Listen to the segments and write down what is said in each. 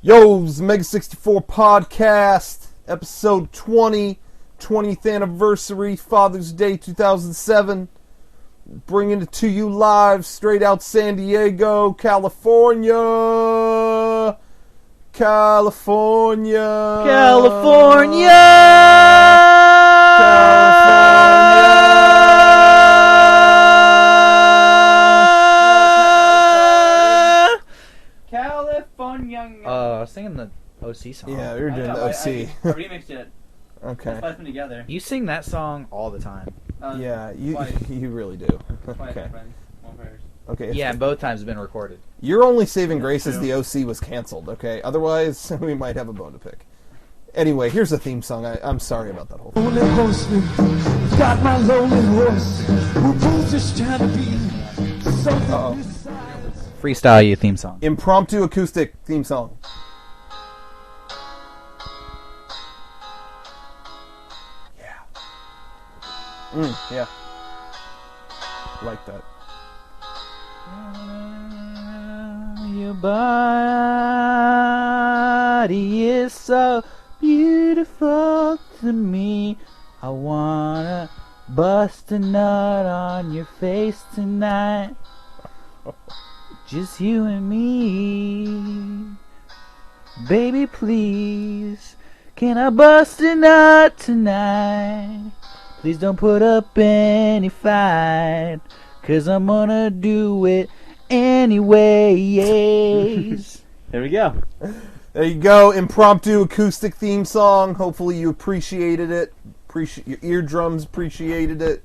Yo's MEGA64 podcast, episode 20, 20th anniversary, Father's Day 2007. Bringing it to you live, straight out San Diego, California. I was singing the OC song. Yeah, we were doing the OC. I remixed it. Okay. Let's put them together. You sing that song all the time. Yeah, you really do. Okay. Okay. Yeah, and both times have been recorded. Your only saving grace is the OC was canceled, okay? Otherwise, we might have a bone to pick. Anyway, here's the theme song. I'm sorry about that whole thing. Got my lonely horse who pulls just trying to be something besides. Freestyle you theme song. Impromptu acoustic theme song. Yeah. Yeah. Like that. Your body is so beautiful to me. I wanna bust a nut on your face tonight. Just you and me. Baby, please, can I bust a nut tonight? Please don't put up any fight, 'cause I'm gonna do it anyways. There we go. There you go, impromptu acoustic theme song. Hopefully you appreciated it. Your eardrums appreciated it.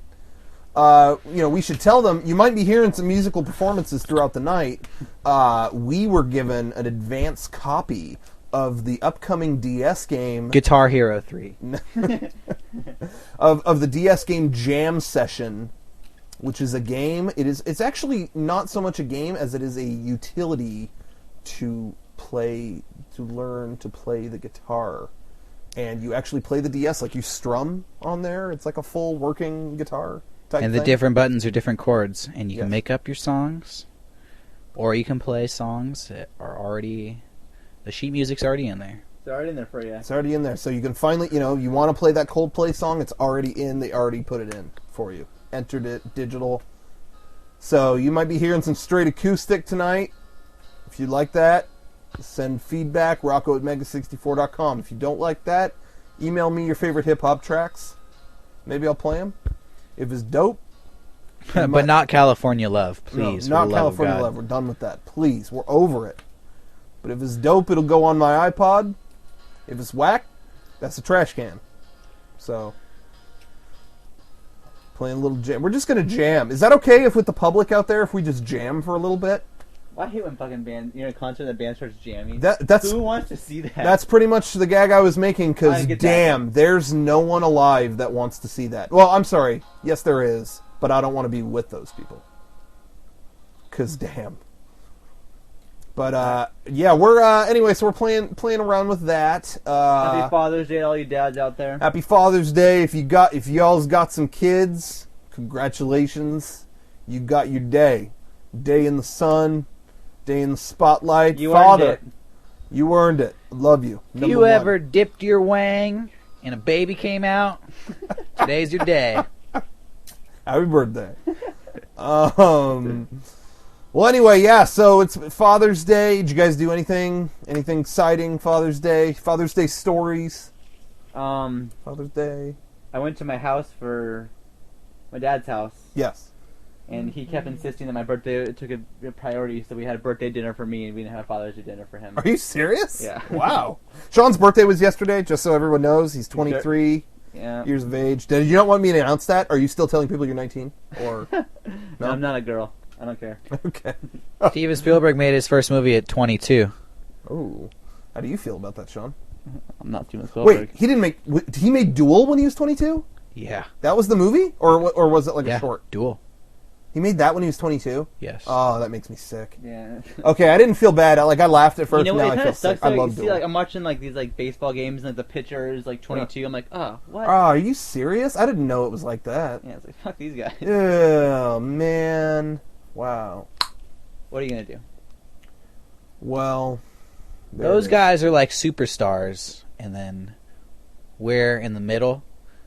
We should tell them, you might be hearing some musical performances throughout the night. We were given an advance copy of the upcoming DS game. Guitar Hero 3. of the DS game Jam Session, which is a game. It's actually not so much a game as it is a utility to learn to play the guitar. And you actually play the DS, like you strum on there. It's like a full working guitar type And the thing. different buttons are different chords, and you can make up your songs, or you can play songs that are already, the sheet music's already in there. It's already in there for you. It's already in there. So you can finally, you want to play that Coldplay song, it's already in. They already put it in for you. Entered it, digital. So you might be hearing some straight acoustic tonight. If you like that, send feedback, rocco@mega64.com. If you don't like that, email me your favorite hip-hop tracks. Maybe I'll play them. If it's dope. But not California Love, please. No, not California Love. We're done with that. Please, we're over it. But if it's dope, it'll go on my iPod. If it's whack, that's a trash can. So, playing a little jam. We're just going to jam. Is that okay if with the public out there, if we just jam for a little bit? Well, I hate when fucking band, a concert that band starts jamming. That's Who wants to see that? That's pretty much the gag I was making, because damn, there's no one alive that wants to see that. Well, I'm sorry. Yes, there is. But I don't want to be with those people. Because damn. But, yeah, we're, anyway, so we're playing around with that. Happy Father's Day to all you dads out there. Happy Father's Day. If y'all's got some kids, congratulations. You got your day. Day in the sun. Day in the spotlight. You Father, earned it. You earned it. Love you. If you ever dipped your wang and a baby came out, today's your day. Happy birthday. Well, anyway, yeah, so it's Father's Day. Did you guys do anything exciting Father's Day? Father's Day stories? Father's Day. I went to my house for my dad's house. Yes. And he kept insisting that my birthday took a priority, so we had a birthday dinner for me, and we didn't have a Father's Day dinner for him. Are you serious? Yeah. Wow. Sean's birthday was yesterday, just so everyone knows. He's 23 years of age. Did you not want me to announce that? Are you still telling people you're 19? Or No, I'm not a girl. I don't care. Okay. Steven Spielberg made his first movie at 22. Oh. How do you feel about that, Sean? I'm not Steven Spielberg. Wait, he made Duel when he was 22? Yeah. That was the movie? Or was it like a short? Duel. He made that when he was 22? Yes. Oh, that makes me sick. Yeah. Okay, I didn't feel bad. I laughed at first, You know, now it I kind feel of sucks. sick. I love See, Duel. I'm watching these baseball games, and the pitcher is 22. I'm like, oh, what? Oh, are you serious? I didn't know it was like that. Yeah, it's like, fuck these guys. Oh, man. Wow. What are you gonna do? Well, There Those it is. guys are like superstars, and then we're in the middle.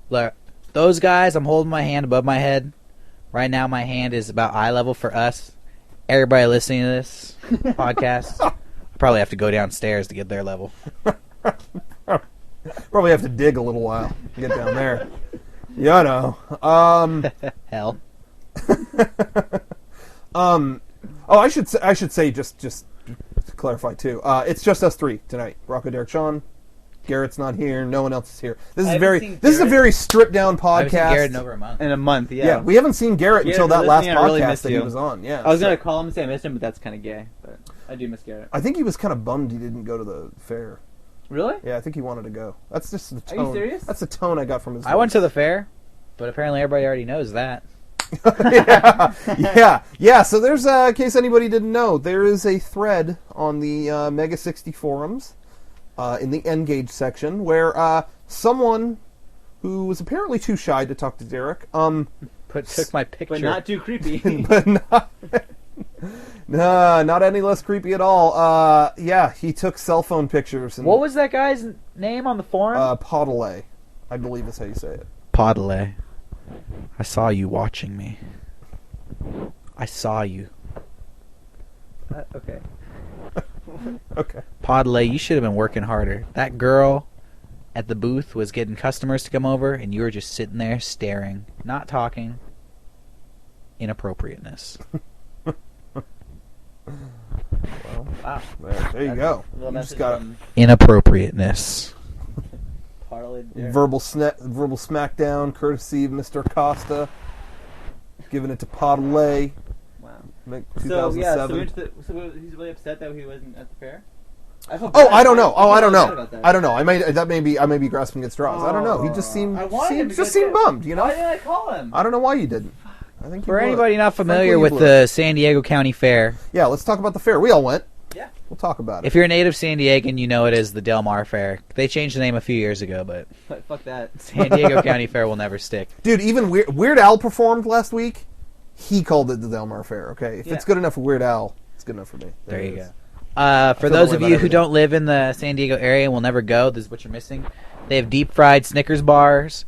Look, those guys, I'm holding my hand above my head. Right now, my hand is about eye level for us. Everybody listening to this podcast, I probably have to go downstairs to get their level. Probably have to dig a little while to get down there. Yeah, no. Hell. I should say just to clarify too. It's just us three tonight. Rocco, Derek, Sean. Garrett's not here. No one else is here. This is a very stripped down podcast. I haven't seen Garrett in over a month. In a month, yeah. Yeah, we haven't seen Garrett until that last I really podcast missed that he you. was on. Yeah, I was gonna call him and say I missed him, but that's kind of gay. But I do miss Garrett. I think he was kind of bummed he didn't go to the fair. Really? Yeah, I think he wanted to go. That's just the Are tone. you serious? That's the tone I got from his. I went to the fair, but apparently everybody already knows that. yeah. So there's in case anybody didn't know, there is a thread on the MEGA64 forums in the Engage section where someone who was apparently too shy to talk to Derek Took my picture. But not too creepy. but not any less creepy at all. Yeah, he took cell phone pictures. And, What was that guy's name on the forum? Podele, I believe is how you say it. Podele. I saw you watching me. I saw you. Okay. Okay. Podele, you should have been working harder. That girl at the booth was getting customers to come over, and you were just sitting there staring, not talking. Inappropriateness. Well, Wow. there you go. Little You message just got from Inappropriateness. Parlay a Derek. verbal smackdown courtesy of Mr. Costa, giving it to Podele. Wow. Make So 2007. he's really upset that he wasn't at the fair. I don't know. I don't know. I may be grasping at straws. I don't know. He just seemed bummed. You know. Why didn't I call him? I don't know why you didn't. I think For you anybody not familiar Frankly, with you the San Diego County Fair, yeah, let's talk about the fair. We all went. Yeah. We'll talk about it. if you're a native San Diegan, you know it as the Del Mar Fair. They changed the name a few years ago, but Fuck that. San Diego County Fair will never stick. Dude, even Weird Al performed last week. He called it the Del Mar Fair. Okay, if it's good enough for Weird Al, it's good enough for me. There you it is. go. For feel those that of way you about who everything. don't live in the San Diego area and will never go, this is what you're missing. They have deep fried Snickers bars,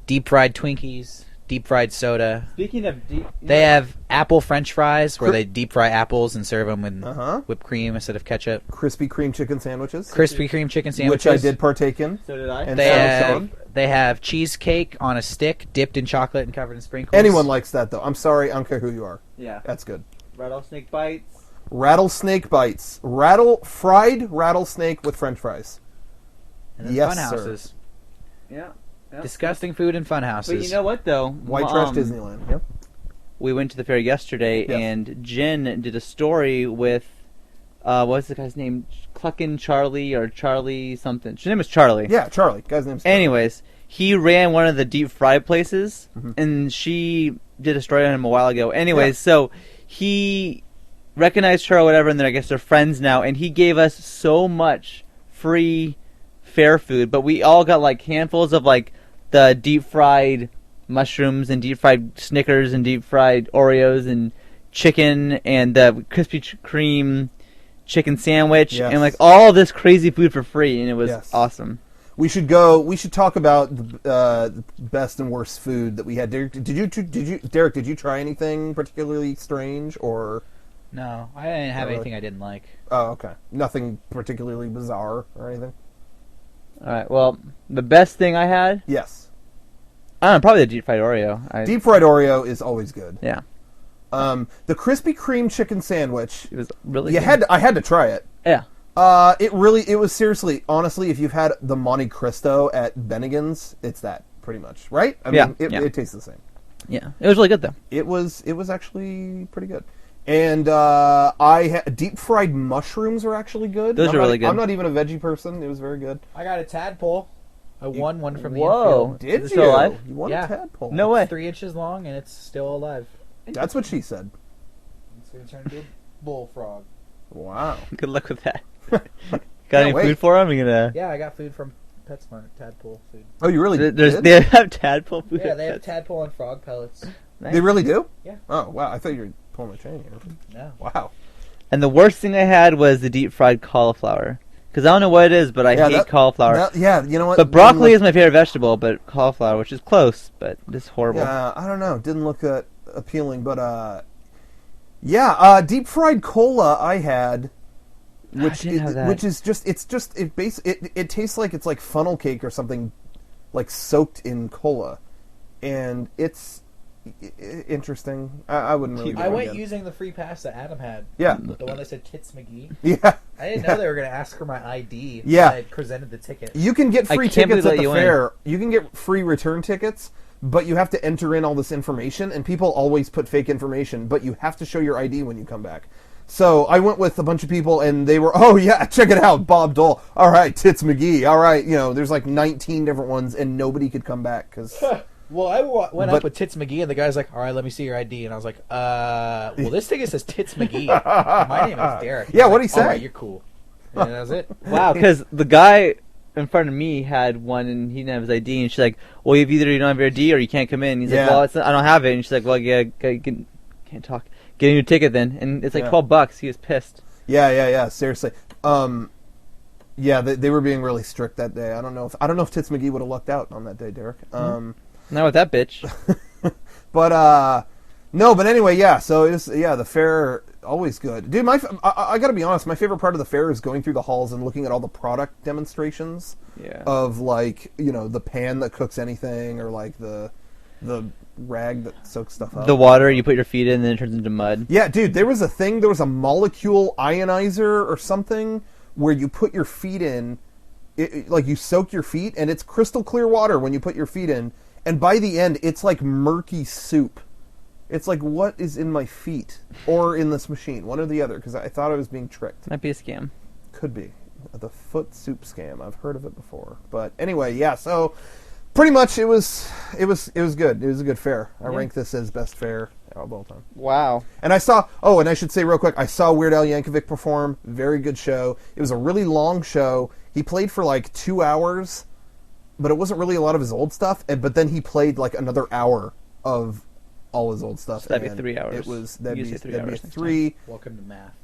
deep fried Twinkies, deep fried soda. Speaking of deep, They have apple French fries where they deep fry apples and serve them with Uh-huh. whipped cream instead of ketchup. Krispy Kreme chicken sandwiches, Krispy Kreme chicken sandwiches. which I did partake in. So did I. And They so have Sean. they have cheesecake on a stick dipped in chocolate and covered in sprinkles. Anyone likes that though. I'm sorry, I don't care who you are. Yeah. That's good. Rattlesnake bites. Rattlesnake bites, fried rattlesnake with French fries. and then Yes, fun sir. houses. Yeah. Disgusting food in fun houses. But you know what though? White trash Disneyland. Yep. We went to the fair yesterday, Yes. and Jen did a story with, what's the guy's name? Cluckin' Charlie or Charlie something. His name is Charlie. Yeah, Charlie. Guy's name's Charlie. Anyways, he ran one of the deep fried places, Mhm. and she did a story on him a while ago. Anyways, Yeah. so he recognized her or whatever, and then I guess they're friends now, and he gave us so much free fair food, but we all got like handfuls of like the deep fried mushrooms and deep fried Snickers and deep fried Oreos and chicken and the Krispy Kreme chicken sandwich Yes. and like all this crazy food for free, and it was Yes. awesome. We should go. We should talk about the best and worst food that we had. Derek, Derek, did you try anything particularly strange or? No, I didn't have Really? anything I didn't like. Oh, okay. Nothing particularly bizarre or anything. All right. Well, the best thing I had, Yes, I don't know, probably the deep fried Oreo. deep fried Oreo is always good. Yeah, The Krispy Kreme chicken sandwich. it was really. Good. I had to try it. Yeah. It was seriously, honestly, if you've had the Monte Cristo at Bennigan's, it's that pretty much, right? I Yeah, mean, yeah. it tastes the same. Yeah, it was really good though. It was actually pretty good. And deep fried mushrooms are actually good. Those are really good. I'm not even a veggie person. It was very good. I got a tadpole. I won one from the Whoa. infield. Did Is it you? still alive? You won Yeah. a tadpole. No way. It's 3 inches long and it's still alive. That's what she said. It's going to turn into a bullfrog. Wow. Good luck with that. Got any wait. food for him? You gonna? Yeah, I got food from PetSmart. Tadpole food. Oh, you really did? They have tadpole food. Yeah, they have tadpole and frog pellets. Nice. They really do? Yeah. Oh, wow. I thought you were pulling my chain here. No. Wow. And the worst thing I had was the deep fried cauliflower. Because I don't know what it is, but I hate cauliflower. Yeah, you know what? But broccoli is my favorite vegetable, but cauliflower, which is close, but it's horrible. Yeah, I don't know. Didn't look that appealing, deep fried cola I had, which is just it tastes like it's like funnel cake or something, like soaked in cola, and it's interesting. I wouldn't really. I went using the free pass that Adam had. Yeah, the one that said Tits McGee. Yeah, I didn't know they were going to ask for my ID. Yeah, when I presented the ticket. You can get free tickets at the fair. You can get free return tickets, but you have to enter in all this information, and people always put fake information. But you have to show your ID when you come back. So I went with a bunch of people, and they were, oh yeah, check it out, Bob Dole. All right, Tits McGee. All right, there's like 19 different ones, and nobody could come back because. Well, I went up with Tits McGee, and the guy's like, all right, let me see your ID. And I was like, well, this ticket says Tits McGee. My name is Derek. Yeah, what'd he say? All right, you're cool. And that was it. Wow, because the guy in front of me had one, and he didn't have his ID, and she's like, well, you don't have your ID, or you can't come in. He's like, well, I don't have it. And she's like, well, yeah, can't talk. Get a new ticket then. And it's like $12. He was pissed. Yeah, seriously. Yeah, they were being really strict that day. I don't know if Tits McGee would have lucked out on that day, Derek. Not with that bitch. But no, but anyway, yeah. So it was, the fair always good, dude. I gotta be honest. My favorite part of the fair is going through the halls and looking at all the product demonstrations. Yeah. Of like the pan that cooks anything, or like the rag that soaks stuff up. The water you put your feet in, and then it turns into mud. Yeah, dude. There was a molecule ionizer or something where you put your feet in. Like you soak your feet, and it's crystal clear water when you put your feet in. And by the end, it's like murky soup. It's like, what is in my feet? Or in this machine. One or the other, because I thought I was being tricked. Might be a scam. Could be. The foot soup scam. I've heard of it before. But anyway, yeah, so pretty much it was good. It was a good fair. I rank this as best fair of all time. Wow. And and I should say real quick, I saw Weird Al Yankovic perform. Very good show. It was a really long show. He played for like 2 hours. But it wasn't really a lot of his old stuff. But then he played like another hour of all his old stuff. So that'd be 3 hours. That'd be 3. Welcome to math.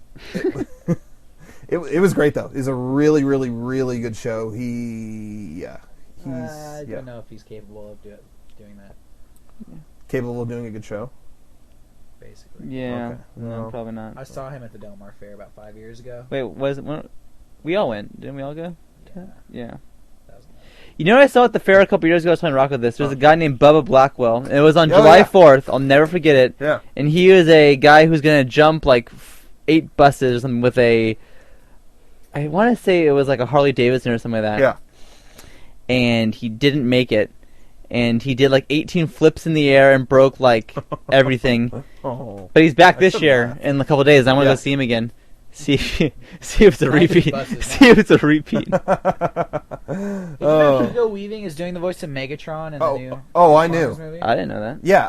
It was great though. It was a really, really, really good show. I don't know if he's capable of doing that. Yeah. Capable of doing a good show. Basically. Yeah. Okay. No, probably not. I saw him at the Del Mar Fair about 5 years ago. Wait, we all went? Didn't we all go? Yeah. Nice. You know what I saw at the fair a couple years ago? I was trying to rock with this. There's a guy named Bubba Blackwell. And it was on July 4th. I'll never forget it. Yeah. And he was a guy who's going to jump like 8 buses or something with I want to say it was like a Harley Davidson or something like that. Yeah. And he didn't make it. And he did like 18 flips in the air and broke like everything. Oh. But he's back this year in a couple of days. I want to go see him again. See if it's a repeat. See if it's a repeat. Hugo Weaving is doing the voice of Megatron in the new I knew. movie. I didn't know that. Yeah,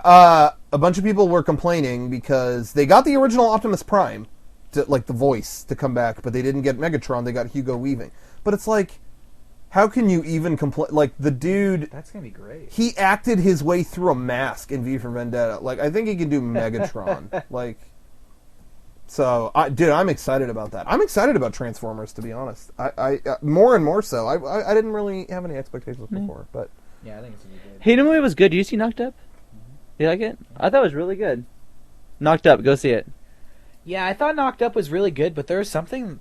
a bunch of people were complaining because they got the original Optimus Prime, like the voice, to come back, but they didn't get Megatron. They got Hugo Weaving. But it's like, how can you even complain? Like the dude, that's gonna be great. He acted his way through a mask in V for Vendetta. Like I think he can do Megatron. Like. So, I'm excited about that. I'm excited about Transformers, to be honest. I more and more so. I didn't really have any expectations before, but yeah, I think it's gonna be good. Hey, the movie was good. Did you see Knocked Up? Do you like it? I thought it was really good. Knocked Up, go see it. Yeah, I thought Knocked Up was really good, but there was something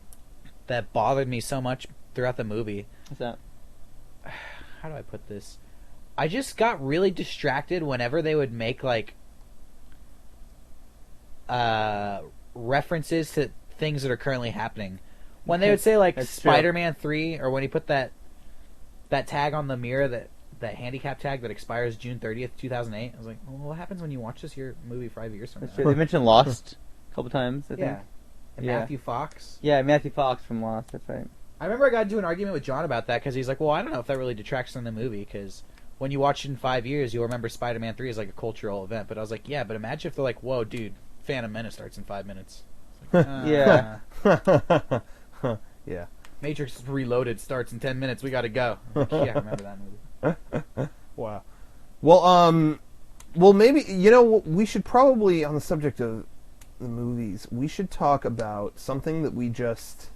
that bothered me so much throughout the movie. What's that? How do I put this? I just got really distracted whenever they would make like references to things that are currently happening. When they would say like Spider-Man 3, or when he put that tag on the mirror, that handicap tag that expires June 30th, 2008, I was like, well, what happens when you watch this movie 5 years from now? They mentioned Lost a couple times, I think. Yeah. And Matthew Fox. Yeah, Matthew Fox from Lost, that's right. I remember I got into an argument with John about that because he's like, well, I don't know if that really detracts from the movie because when you watch it in 5 years, you'll remember Spider-Man 3 as like a cultural event. But I was like, yeah, but imagine if they're like, whoa, dude, Phantom Menace starts in 5 minutes. Like, yeah. Yeah. Matrix Reloaded starts in 10 minutes. We got to go. Like, yeah, I remember that movie. Wow. Well, maybe, we should probably, on the subject of the movies, we should talk about something that we just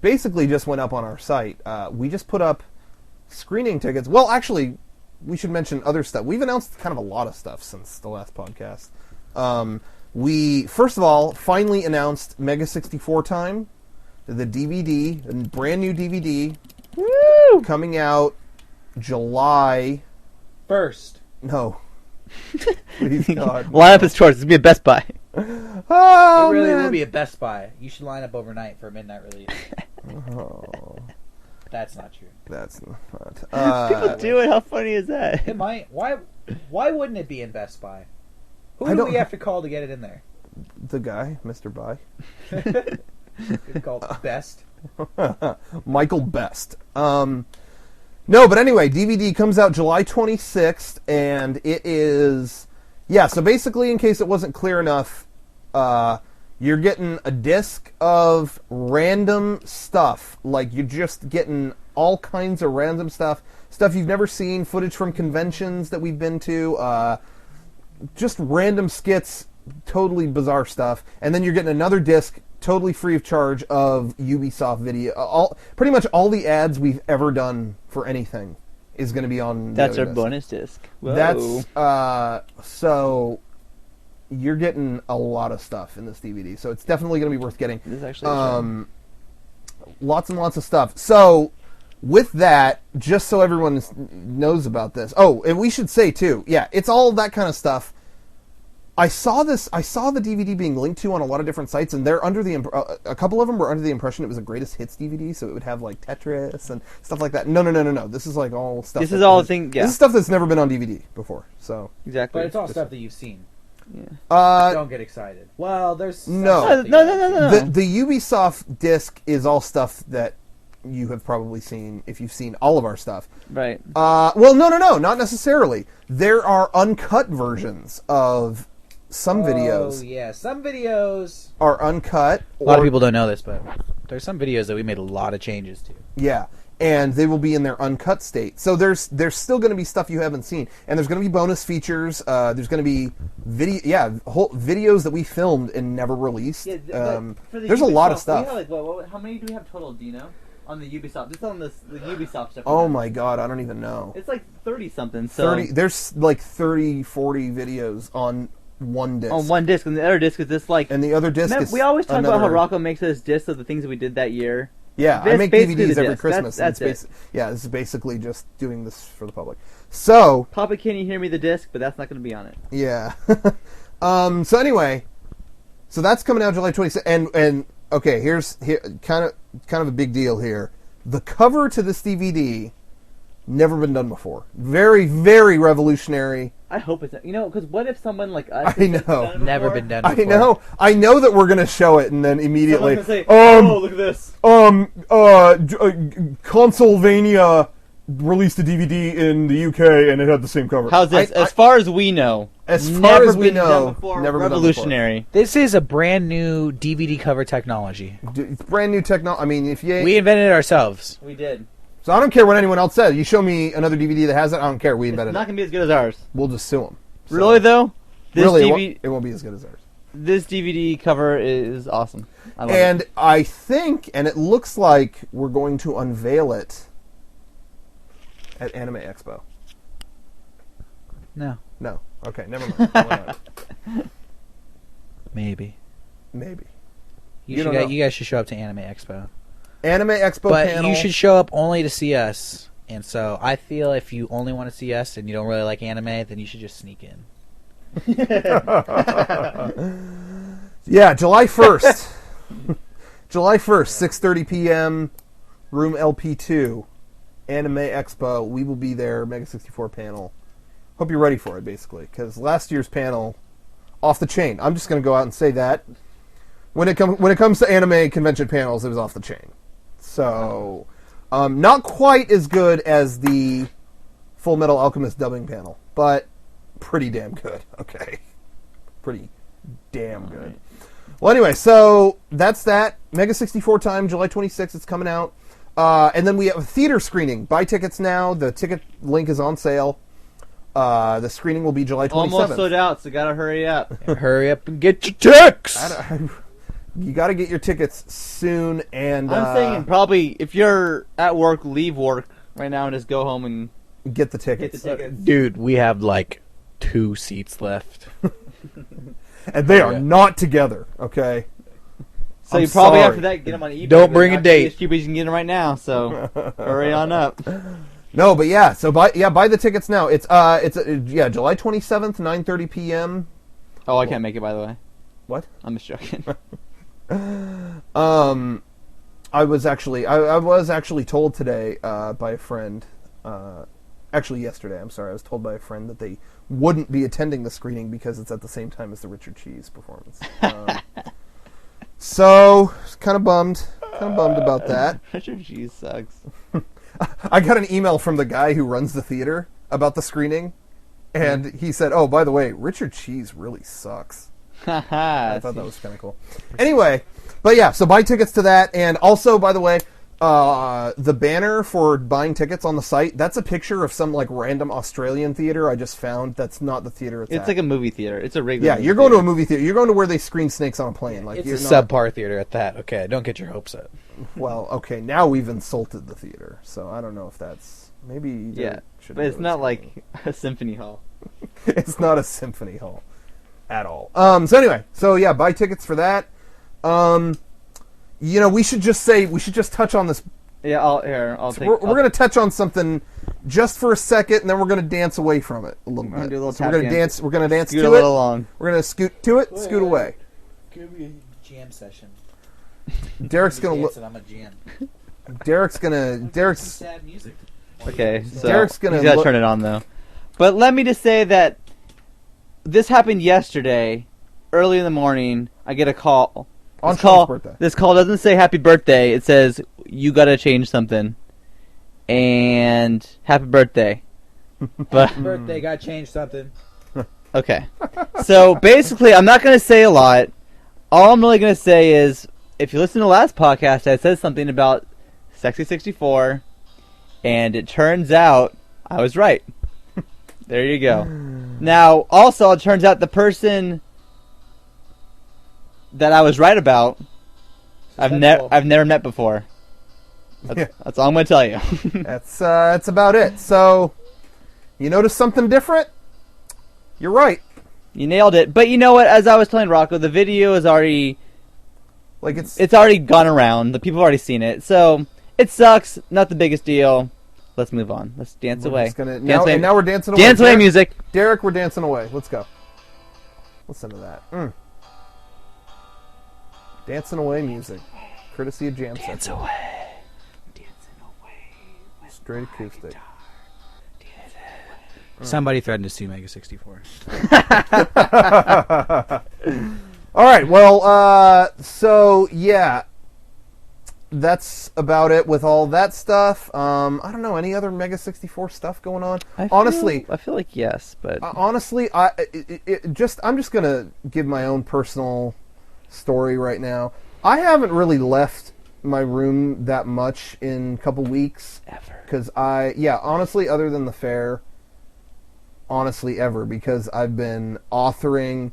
basically just went up on our site. We just put up screening tickets. Well, actually, we should mention other stuff. We've announced kind of a lot of stuff since the last podcast. We, first of all, finally announced MEGA64 time, the DVD, a brand new DVD, Woo! coming out July... First. No. Please, God. Line up his choice. It's going to be a Best Buy. Oh, it really man. will be a Best Buy. You should line up overnight for a midnight release. Oh, That's not true. that's not... People do it. How funny is that? It might. Why wouldn't it be in Best Buy? Who I do don't- we have to call to get it in there? the guy, Mr. Buy. It's called Best. Michael Best. No, but anyway, DVD comes out July 26th, and it is... Yeah, so basically, in case it wasn't clear enough, you're getting a disc of random stuff. Like, you're just getting all kinds of random stuff. Stuff you've never seen, footage from conventions that we've been to, just random skits, totally bizarre stuff. And then you're getting another disc, totally free of charge, of Ubisoft video. Pretty much all the ads we've ever done for anything is going to be on. That's the our other disc. bonus disc. Whoa. That's so you're getting a lot of stuff in this DVD. So it's definitely going to be worth getting. This is actually Lots and lots of stuff. So with that, just so everyone knows about this. Oh, and we should say too. Yeah, it's all that kind of stuff. I saw the DVD being linked to on a lot of different sites, and they're under the a couple of them were under the impression it was a greatest hits DVD, so it would have like Tetris and stuff like that. No. This is like all stuff. This is all thing. Yeah, This is stuff that's never been on DVD before. So exactly. But it's all stuff that you've seen. Yeah. Don't get excited. Well, there's No. No. the Ubisoft disc is all stuff that you have probably seen if you've seen all of our stuff. Right. Well, no, not necessarily. There are uncut versions of some videos. Oh yeah, some videos. Are uncut. A lot of people don't know this, but there's some videos that we made a lot of changes to. Yeah, and they will be in their uncut state. So there's still going to be stuff you haven't seen, and there's going to be bonus features. There's going to be whole videos that we filmed and never released. There's a lot of stuff. How many do we have total? Do you know? On the Ubisoft, just on the Ubisoft stuff. Oh my God, I don't even know. It's like 30 something. So 30. There's like 30, 40 videos on one disc. on one disc, and the other disc is this like. And the other disc is We always talk about how another- Rocco makes us discs of the things that we did that year. Yeah, I That's make basically DVDs the every disc. Christmas. That's and it. Yeah, this is basically just doing this for the public. So Papa, can you hear me? The disc, but that's not going to be on it. yeah. So anyway, so that's coming out July 26th, and okay, here's kind of a big deal here. The cover to this DVD, never been done before. Very, very revolutionary. I hope it's not. You know, because what if someone like us I has know. done it Never before? been done I before. know that we're gonna show it, and then immediately, Someone's gonna say, "Oh, look at this." Consolvania released a DVD in the UK, and it had the same cover. How's this? As far as we know, As far never as we been know, done before, never been done revolutionary. This is a brand new DVD cover technology. It's brand new technology. I mean, if you We invented it ourselves. We did. so I don't care what anyone else says. You show me another DVD that has it, I don't care. We It's invented not it. going to be as good as ours. We'll just sue them. Really though, this Really, DVD, it won't be as good as ours. this DVD cover is awesome. I love And it. I think, and it looks like we're going to unveil it at Anime Expo. No. No. Okay, never mind. Why not? Maybe. Maybe. You don't know. guys should show up to Anime Expo. Anime Expo But panel. you should show up only to see us. And so I feel if you only want to see us and you don't really like anime, then you should just sneak in. Yeah, July 1st. July 1st, 6:30 p.m., room LP2, Anime Expo. We will be there, MEGA64 panel. Hope you're ready for it, basically, because last year's panel, off the chain. I'm just going to go out and say that. When it comes to anime convention panels, it was off the chain. So, not quite as good as the Full Metal Alchemist dubbing panel, but pretty damn good. Okay, pretty damn good. Well, anyway, so that's that. MEGA64 time, July 26th. It's coming out, and then we have a theater screening. Buy tickets now. The ticket link is on sale. The screening will be July 27th. Almost sold out, so gotta hurry up. Hurry up and get your ticks! you got to get your tickets soon. And I'm saying probably if you're at work, leave work right now and just go home and get the tickets. Dude, we have like 2 seats left. And they are not together, okay? So I'm you probably sorry. after that get them on eBay. Don't bring a date. As cheap as you can get them right now. So hurry on up. No, but yeah, so buy the tickets now. It's July 27th, 9:30 p.m. Oh, I can't make it, by the way. What? I'm just joking. I was actually told today by a friend. Actually, yesterday. I'm sorry. I was told by a friend that they wouldn't be attending the screening because it's at the same time as the Richard Cheese performance. So kind of bummed about that. Richard Cheese sucks. I got an email from the guy who runs the theater about the screening, and he said, "Oh, by the way, Richard Cheese really sucks." I thought that was kind of cool. Anyway, but yeah, so buy tickets to that, and also, by the way, the banner for buying tickets on the site, that's a picture of some like random Australian theater I just found. That's not the theater It's like a movie theater. It's a regular. Yeah, movie you're going theater. to a movie theater. You're going to where they screen snakes on a plane. Like It's you're a not, subpar theater at that. Okay, don't get your hopes up. Well, okay, now we've insulted the theater, so I don't know if that's maybe. Yeah, shouldn't but it's go to not screening. like a symphony hall. It's not a symphony hall at all. So anyway, yeah, buy tickets for that. We should just touch on this. Yeah, I'll take. We're going to touch on something just for a second, and then we're going to dance away from it a little gonna bit. do a little So we're tap going to dance. dance. We're going to dance Scoot to a it. little long. We're going to scoot to it. Scoot away. Give me a jam session. Derek's going to look. I'm a jam. Derek's Sad music. Okay, so Derek's gonna he's gotta look- turn it on though. But let me just say that this happened yesterday, early in the morning. I get a call. on This call, Sean's birthday. this call doesn't say happy birthday. It says you gotta change something, and happy birthday. But Birthday, got to change something. okay, so basically, I'm not gonna say a lot. All I'm really gonna say is, if you listen to the last podcast, I said something about MEGA64, and it turns out I was right. There you go. Now, also, it turns out the person that I was right about, I've never met before. That's all I'm gonna tell you. That's about it. So, you notice something different? You're right. You nailed it. But you know what? As I was telling Rocco, the video is already Like it's already gone around. The people have already seen it. So it sucks. Not the biggest deal. Let's move on. Let's dance we're away. just gonna, Dance now, away. and now we're dancing away. Dance away Derek, music. Derek, we're dancing away. Let's go. Listen to that. Dancing away music, courtesy of Jam Dance Session. away. Dancing away. Straight acoustic. Somebody threatened to sue MEGA64. All right. Well, so yeah, that's about it with all that stuff. I don't know any other MEGA64 stuff going on. Honestly, I feel like yes, but honestly, I'm just gonna give my own personal story right now. I haven't really left my room that much in a couple weeks ever. because honestly, other than the fair, honestly ever, because I've been authoring,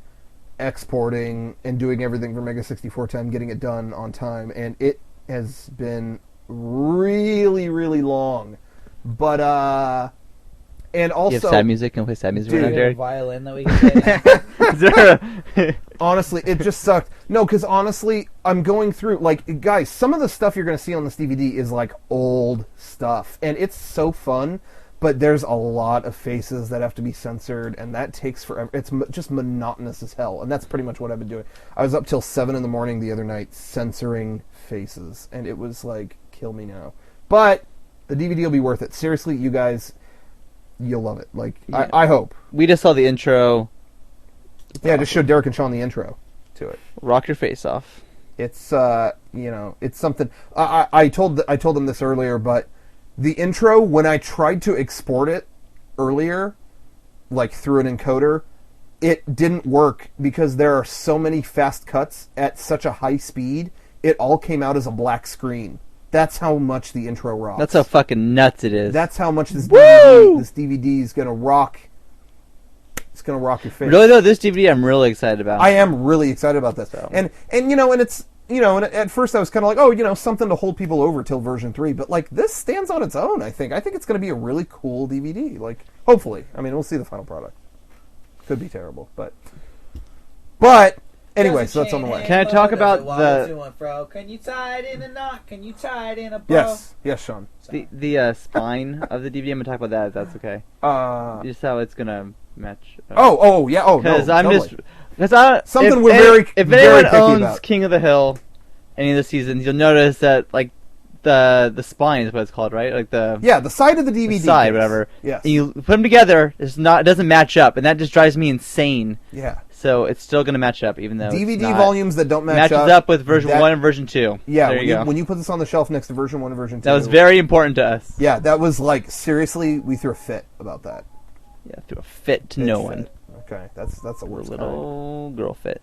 exporting, and doing everything for MEGA64 time, getting it done on time, and it has been really, really long. But and also, You have sad music? Can we play sad music Dude, right now, Do you have a Derek? violin that we can play? Is there honestly, it just sucked. No, because honestly, I'm going through, like, guys, some of the stuff you're going to see on this DVD is, like, old stuff. And it's so fun, but there's a lot of faces that have to be censored, and that takes forever. It's just monotonous as hell, and that's pretty much what I've been doing. I was up till 7 in the morning the other night censoring faces, and it was, like, kill me now. But the DVD will be worth it. Seriously, you guys, you'll love it. Like, Yeah. I hope. We just saw the intro. Yeah, just show Derek and Sean the intro to it. Rock your face off. It's it's something. I told them this earlier, but the intro, when I tried to export it earlier, like through an encoder, it didn't work because there are so many fast cuts at such a high speed. It all came out as a black screen. That's how much the intro rocks. That's how fucking nuts it is. That's how much this Woo! DVD is gonna rock. It's gonna rock your face. Really though, this DVD I'm really excited about. I am really excited about this, So. and and at first I was kind of like, oh, something to hold people over till version 3. But, like, this stands on its own, I think. I think it's going to be a really cool DVD. Like, hopefully. I mean, we'll see the final product. Could be terrible, but anyway, so that's on the way. Can I talk about Can you tie it in a knot? Can you tie it in a bow? Yes, Sean. The spine of the DVD? I'm going to talk about that, if that's okay. Just how it's going to match. Yeah. Oh, no, Because something we're if very anyone picky owns about. King of the Hill any of the seasons, you'll notice that, like, the spine is what it's called, right? Like the side of the DVD. The side, whatever. Yes. And you put them together, it doesn't match up, and that just drives me insane. Yeah. So it's still going to match up, even though DVD it's not. volumes that don't match matches up with version 1 and version 2. Yeah, there you go. When you put this on the shelf next to version 1 and version 2. That was very important to us. Yeah, that was like, seriously, we threw a fit about that. Yeah, threw a fit to no one. Okay, that's the worst little girl fit.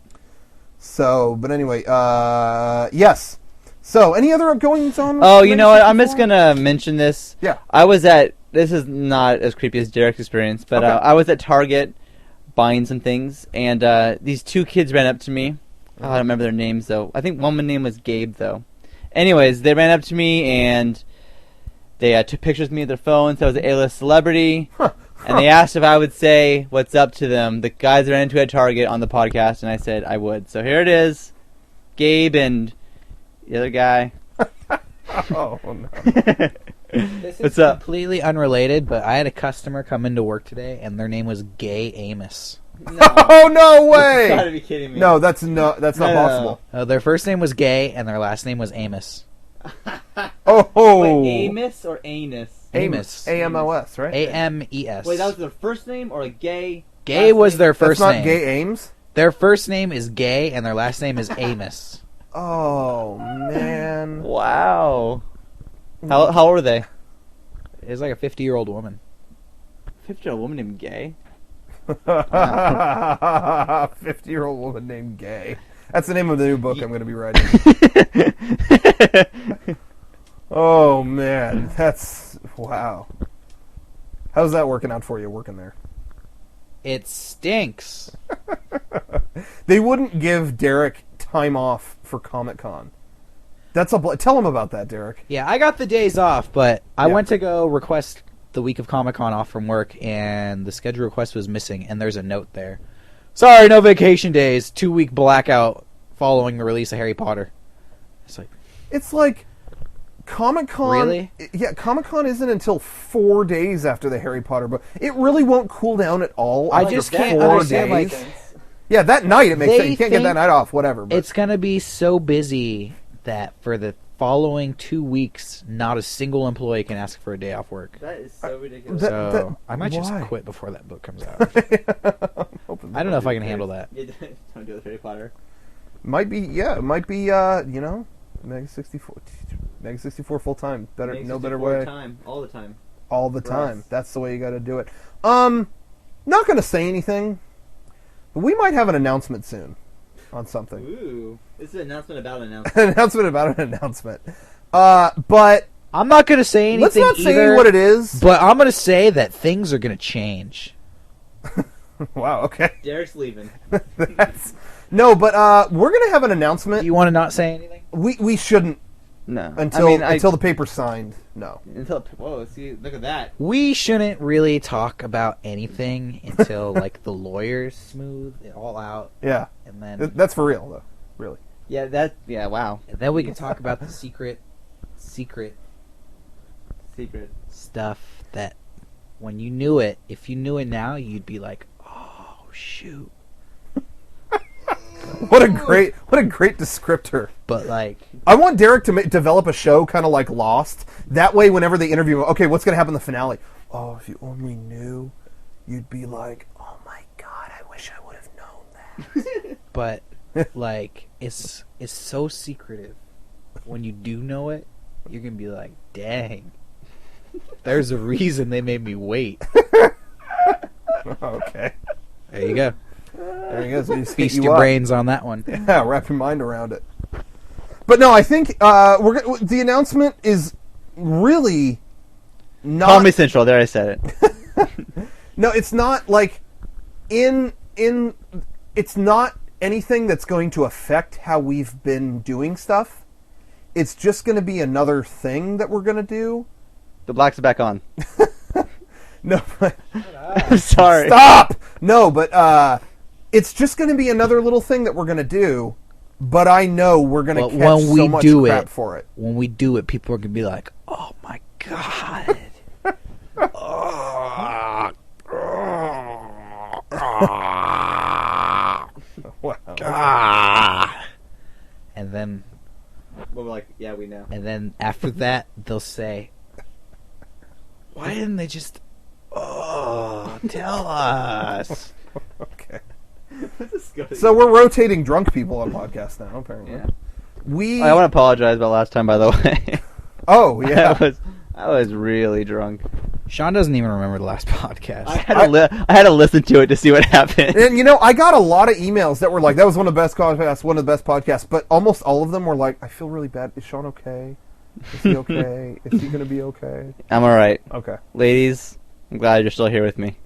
So, but anyway, yes. So, any other goings on? Oh, you know what? I'm just going to mention this. Yeah. This is not as creepy as Derek's experience, but Okay. I was at Target buying some things, and these two kids ran up to me. Oh, I don't remember their names, though. I think one name was Gabe, though. Anyways, they ran up to me, and they took pictures of me with their phones. I was an A-list celebrity. And they asked if I would say what's up to them, the guys that ran into at Target on the podcast, and I said I would. So here it is. Gabe and the other guy. Oh, no. This is What's up? completely unrelated, but I had a customer come into work today, and their name was Gay Amos. No. Oh, no You way! gotta be kidding me. No, that's not possible. Their first name was Gay, and their last name was Amos. Oh. Wait, Amos or Anus? Amos. AMOS, right? A-M-E-S. Wait, that was their first name or a gay? Gay was their That's first not name. Gay Ames? Their first name is Gay, and their last name is Amos. Oh, man. Wow. How old were they? It's like a 50-year-old woman. 50-year-old woman named Gay. 50-year-old woman named Gay. That's the name of the new book I'm going to be writing. Oh, man. That's... Wow. How's that working out for you, working there? It stinks. They wouldn't give Derek time off for Comic-Con. Tell him about that, Derek. Yeah, I got the days off, but I Yeah. went to go request the week of Comic-Con off from work, and the schedule request was missing, and there's a note there. Sorry, no vacation days. 2-week blackout following the release of Harry Potter. It's like Comic-Con... Really? Yeah, Comic-Con isn't until 4 days after the Harry Potter book. It really won't cool down at all I after just 4 can't understand, days. like... Yeah, that night it makes They sense. You can't get that think night off, whatever. But It's going to be so busy that for the following 2 weeks, not a single employee can ask for a day off work. That is so ridiculous. So I might just why? quit before that book comes out. Hoping I don't know if I can handle that. Don't do it with Harry Potter. Might be, MEGA64 full time. No better way. All the time. All the For time. us. That's the way you got to do it. Not going to say anything, but we might have an announcement soon on something. Ooh. This is an announcement about an announcement. An announcement about an announcement. But I'm not going to say anything let's not say either, what it is. but I'm going to say that things are going to change. Wow, okay. Derek's leaving. No, but we're going to have an announcement. You want to not say anything? We shouldn't No. until the paper's signed. No. Whoa, see, look at that. We shouldn't really talk about anything until like the lawyers smooth it all out, Yeah. and then That's for real, though. Really. Yeah, wow. we can talk about the secret Secret. stuff that when you knew it, if you knew it now, you'd be like, oh shoot. What a great descriptor. But like, I want Derek to develop a show kind of like Lost. That way, whenever they interview him, okay, what's going to happen in the finale? Oh, if you only knew, you'd be like, oh my god, I wish I would have known that. but like, it's so secretive. When you do know it, you're gonna be like, dang. There's a reason they made me wait. Okay. There you go. There you go. So Feast your brains on that one. Yeah, wrap your mind around it. But no, I think the announcement is really not... Comedy Central, there I said it. No, it's not like it's not anything that's going to affect how we've been doing stuff. It's just going to be another thing that we're going to do. The blacks are back on. No, but Sorry. stop. No, but it's just going to be another little thing that we're going to do. But I know we're going to catch so much crap for it. When we do it, people are going to be like, "Oh my god." Wow. And then, We're like, yeah, we know. and then after that, they'll say, "Why didn't they just tell us?" Okay. So we're rotating drunk people on podcasts now, apparently. Yeah. I want to apologize about last time, by the way. Oh, yeah. I was really drunk. Sean doesn't even remember the last podcast. I had to listen to it to see what happened. And, I got a lot of emails that were like, that was one of the best podcasts, one of the best podcasts, but almost all of them were like, I feel really bad. Is Sean okay? Is he okay? Is he going to be okay? I'm all right. Okay. Ladies, I'm glad you're still here with me.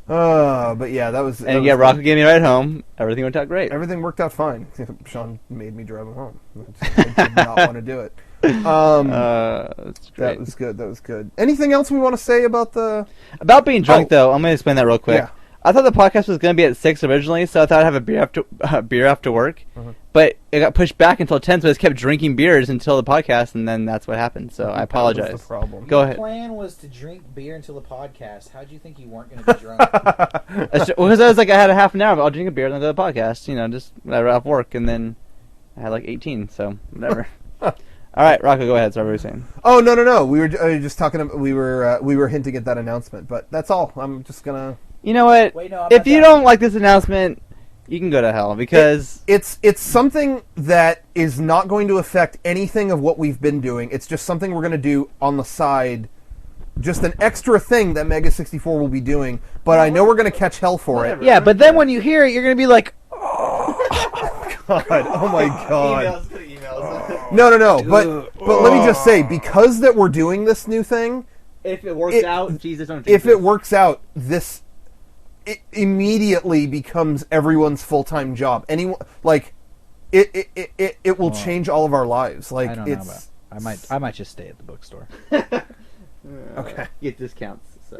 But yeah, that was... And yeah, Rocco gave me a ride home. Everything worked out great. Everything worked out fine. Sean made me drive him home. I did not want to do it. That's great. That was good. That was good. Anything else we want to say about the... About being drunk, though, I'm going to explain that real quick. Yeah. I thought the podcast was going to be at 6 originally, so I thought I'd have a beer after work. Uh-huh. But it got pushed back until 10, so I just kept drinking beers until the podcast, and then that's what happened. So I apologize. That was the problem. Go ahead. The plan was to drink beer until the podcast. How do you think you weren't going to be drunk? Because I was like, I had a half an hour, but I'll drink a beer and then go to the podcast, just whatever, off work, and then I had like 18, so whatever. All right, Rocco, go ahead. Sorry, what were you saying? Oh, no. We were just talking about, we were hinting at that announcement, but that's all. I'm just gonna... You know what? Wait, no, I'm if not you done. don't like this announcement, you can go to hell, because... It's something that is not going to affect anything of what we've been doing. It's just something we're going to do on the side. Just an extra thing that MEGA64 will be doing, but I know we're going to catch hell for it. Yeah, but then when you hear it, you're going to be like, God, oh my God. Emails. No. But let me just say, because that we're doing this new thing, If it works out, Jesus, don't if it works out, it immediately becomes everyone's full-time job. Anyone, like, it will change all of our lives. Like, I don't know about. I might just stay at the bookstore. Okay. Get discounts. So.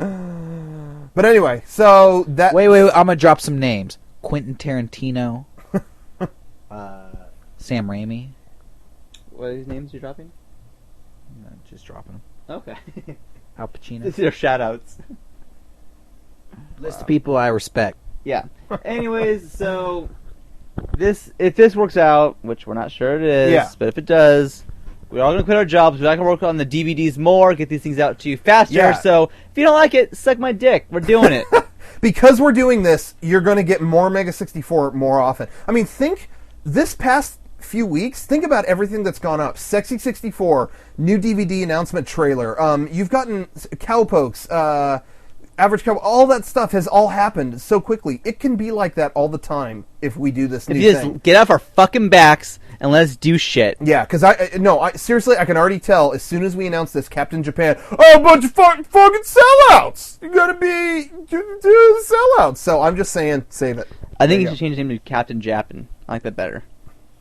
But anyway, so that... Wait, I'm going to drop some names. Quentin Tarantino. Sam Raimi. What are these names you're dropping? Just dropping them. Okay. Al Pacino. These are shout-outs. List of people I respect. Yeah. Anyways, so if this works out, which we're not sure it is, Yeah. but if it does, we're all going to quit our jobs. We're not going to work on the DVDs more, get these things out to you faster. Yeah. So if you don't like it, suck my dick. We're doing it. Because we're doing this, you're going to get more MEGA64 more often. I mean, think this past few weeks, think about everything that's gone up. Sexy 64, new DVD announcement trailer. You've gotten Cowpokes, Average Cow, all that stuff has all happened so quickly. It can be like that all the time if we do this If new you thing. just get off our fucking backs and let's do shit. Yeah, because seriously, I can already tell as soon as we announce this, Captain Japan, oh, a bunch of fucking sellouts. You gotta be do sellouts. So I'm just saying, save it. I think There you you should change his name to Captain Japan. I like that better.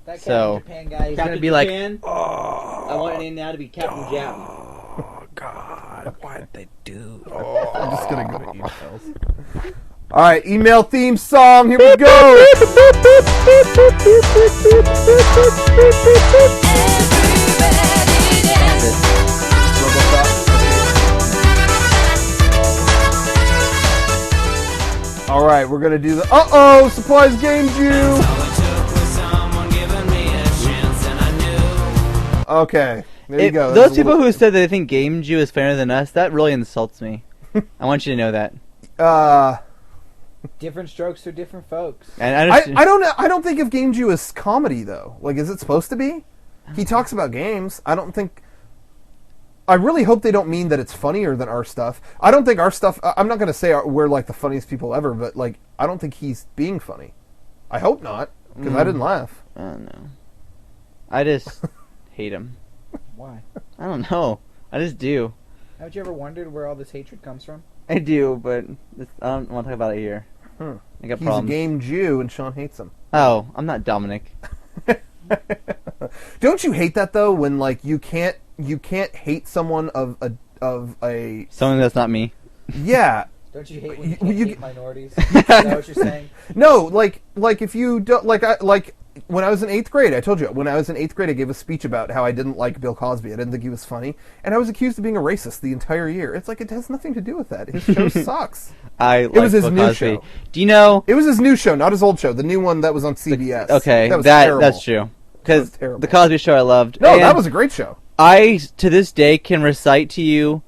That So- Japan guy is going to Captain be like, Japan, I want your name now to be Captain Japan. oh, God, why did they do that? I'm just gonna go to emails. All right, email theme song. Here we go. All right, we're gonna do the supplies game Jew. Okay, there you go. Those people who said that they think Game Jew is fairer than us, that really insults me. I want you to know that. Different strokes for different folks. And I don't know. I don't think of Game Jew as comedy though. Like, is it supposed to be? He talks about games. I don't think. I really hope they don't mean that it's funnier than our stuff. I don't think our stuff. I'm not going to say we're like the funniest people ever, but like I don't think he's being funny. I hope not, because I didn't laugh. I don't know. I just hate him. Why? I don't know. I just do. Haven't you ever wondered where all this hatred comes from? I do, but I don't want to talk about it here. I got He's problems. a game Jew, and Sean hates him. Oh, I'm not Dominic. Don't you hate that though? When like you can't hate someone of a Something that's not me. yeah. Don't you hate when you You- can't you- hate minorities? Is that what you're saying? No, like if you don't like when I was in 8th grade, I told you when I was in 8th grade, I gave a speech about how I didn't like Bill Cosby. I didn't think he was funny, and I was accused of being a racist the entire year. It's like it has nothing to do with that. His show sucks. It was his new show. Do you know? It was his new show, not his old show. The new one that was on CBS. Okay, was terrible. that's true. Because terrible. the Cosby Show I loved. No, And that was a great show. I to this day can recite to you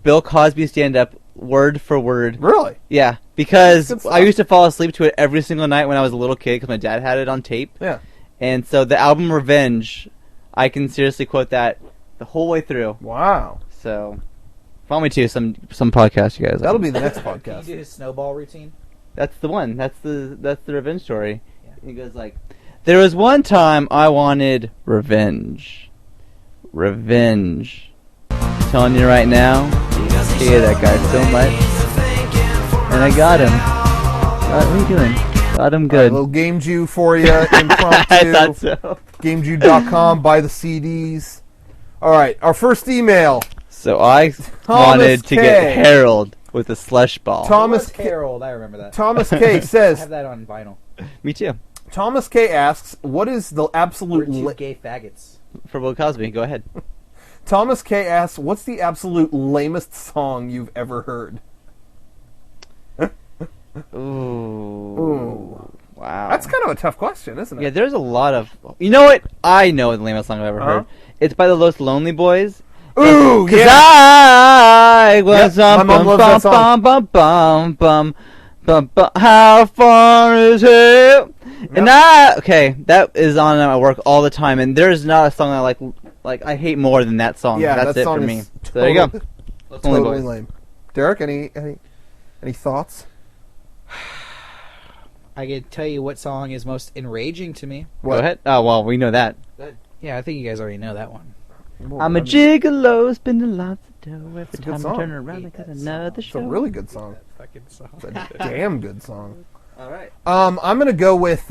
Bill Cosby stand up word for word. Really? Yeah, because Good stuff. I used to fall asleep to it every single night when I was a little kid because my dad had it on tape. Yeah. And so the album Revenge, I can seriously quote that the whole way through. Wow. So, follow me to some podcast, you guys. That'll be the next Can you podcast. do his snowball routine? That's the one. That's the revenge story. Yeah. He goes like, "There was one time I wanted revenge, revenge. I'm telling you right now, I hated that guy so much, and I got him. What are you doing? Got him A good. little Game Jew for you, impromptu. I thought so. GameJew.com, buy the CDs. All right, our first email. So I wanted to K. get Harold with a slush ball. Thomas Thomas Harold, I remember that. Thomas K I have says. that on vinyl. Me too. Thomas K asks, "What is the We're absolute?" two gay faggots. For Bill Cosby, go ahead. Thomas K asks, "What's the absolute lamest song you've ever heard?" Ooh. Wow. That's kind of a tough question, isn't it? Yeah, there's a lot of. You know what? I know the lamest song I've ever heard. It's by the Los Lonely Boys. Ooh, Cause yeah. I was Yep, my mom loves that song. How far is it? And that is on at work all the time. And there's not a song I like I hate more than that song. Yeah, that's that it song for me. is So there you go. Los Lonely Totally Boys. lame. Derek, any thoughts? I can tell you what song is most enraging to me. Go ahead. Oh well, we know that. Yeah, I think you guys already know that one. Well, I'm a gigolo, spending lots of dough. Every a good time I song. turn around, I got another It's a show. really good song. Fucking song. It's a damn good song. All right. I'm gonna go with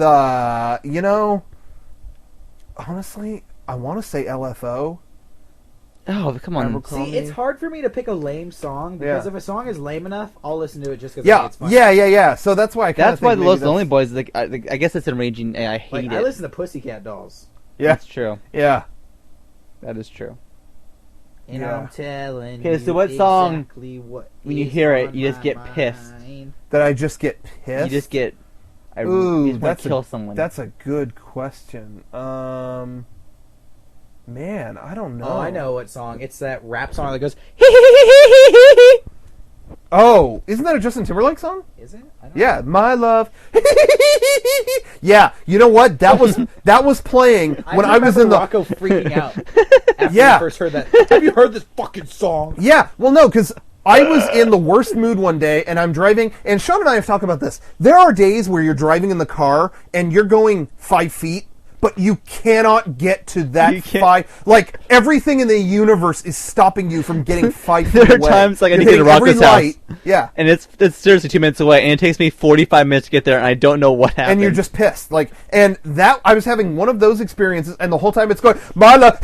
honestly, I want to say LFO. Oh, come on. See, it's hard for me to pick a lame song because Yeah. if a song is lame enough, I'll listen to it just because Yeah, it's fun. yeah. So that's why I kind of That's why the Los Lonely Boys. Like, I guess it's enraging. I hate Like, it. I listen to Pussycat Dolls. Yeah, That's true. yeah. That is true. And Yeah. I'm telling Okay, you so what song, exactly what when you is hear it, on you just my get pissed? mind. That I just get pissed. You just get. Ooh, you just want that's to kill someone. That's a good question. Man, I don't know. Oh, I know what song. It's that rap song that goes, Oh, isn't that a Justin Timberlake song? is it? I don't Yeah, my love. Yeah, you know what? That was playing when I was in the. Rocco freaking out after Yeah. he first heard that. Have you heard this fucking song? Yeah, well, no, because I was in the worst mood one day, and I'm driving, and Sean and I have talked about this. There are days where you're driving in the car, and you're going 5 feet, but you cannot get to that You can't- 5. Like, everything in the universe is stopping you from getting 5 feet There are away. times, like, I You're need to hitting get to every Rocco's house. light. Yeah. and it's seriously 2 minutes away, and it takes me 45 minutes to get there, and I don't know what happened. And you're just pissed. Like, and that, I was having one of those experiences, and the whole time it's going, my love.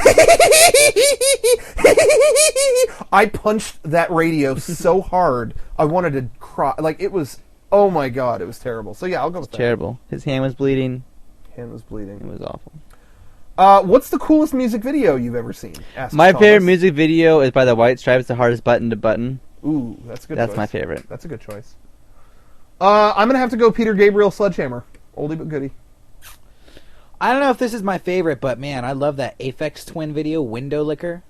I punched that radio so hard, I wanted to cry. Like, it was, oh my god, it was terrible. So yeah, I'll go with that. terrible. His hand was bleeding. Hand was It bleeding. was awful. What's the coolest music video you've ever seen? Asks My Thomas. favorite music video is by the White Stripes, "The Hardest Button to Button." Ooh, that's a good. That's choice. my favorite. That's a good choice. I'm gonna have to go Peter Gabriel, Sledgehammer. Oldie but goodie. I don't know if this is my favorite, but man, I love that Aphex Twin video, Window Licker.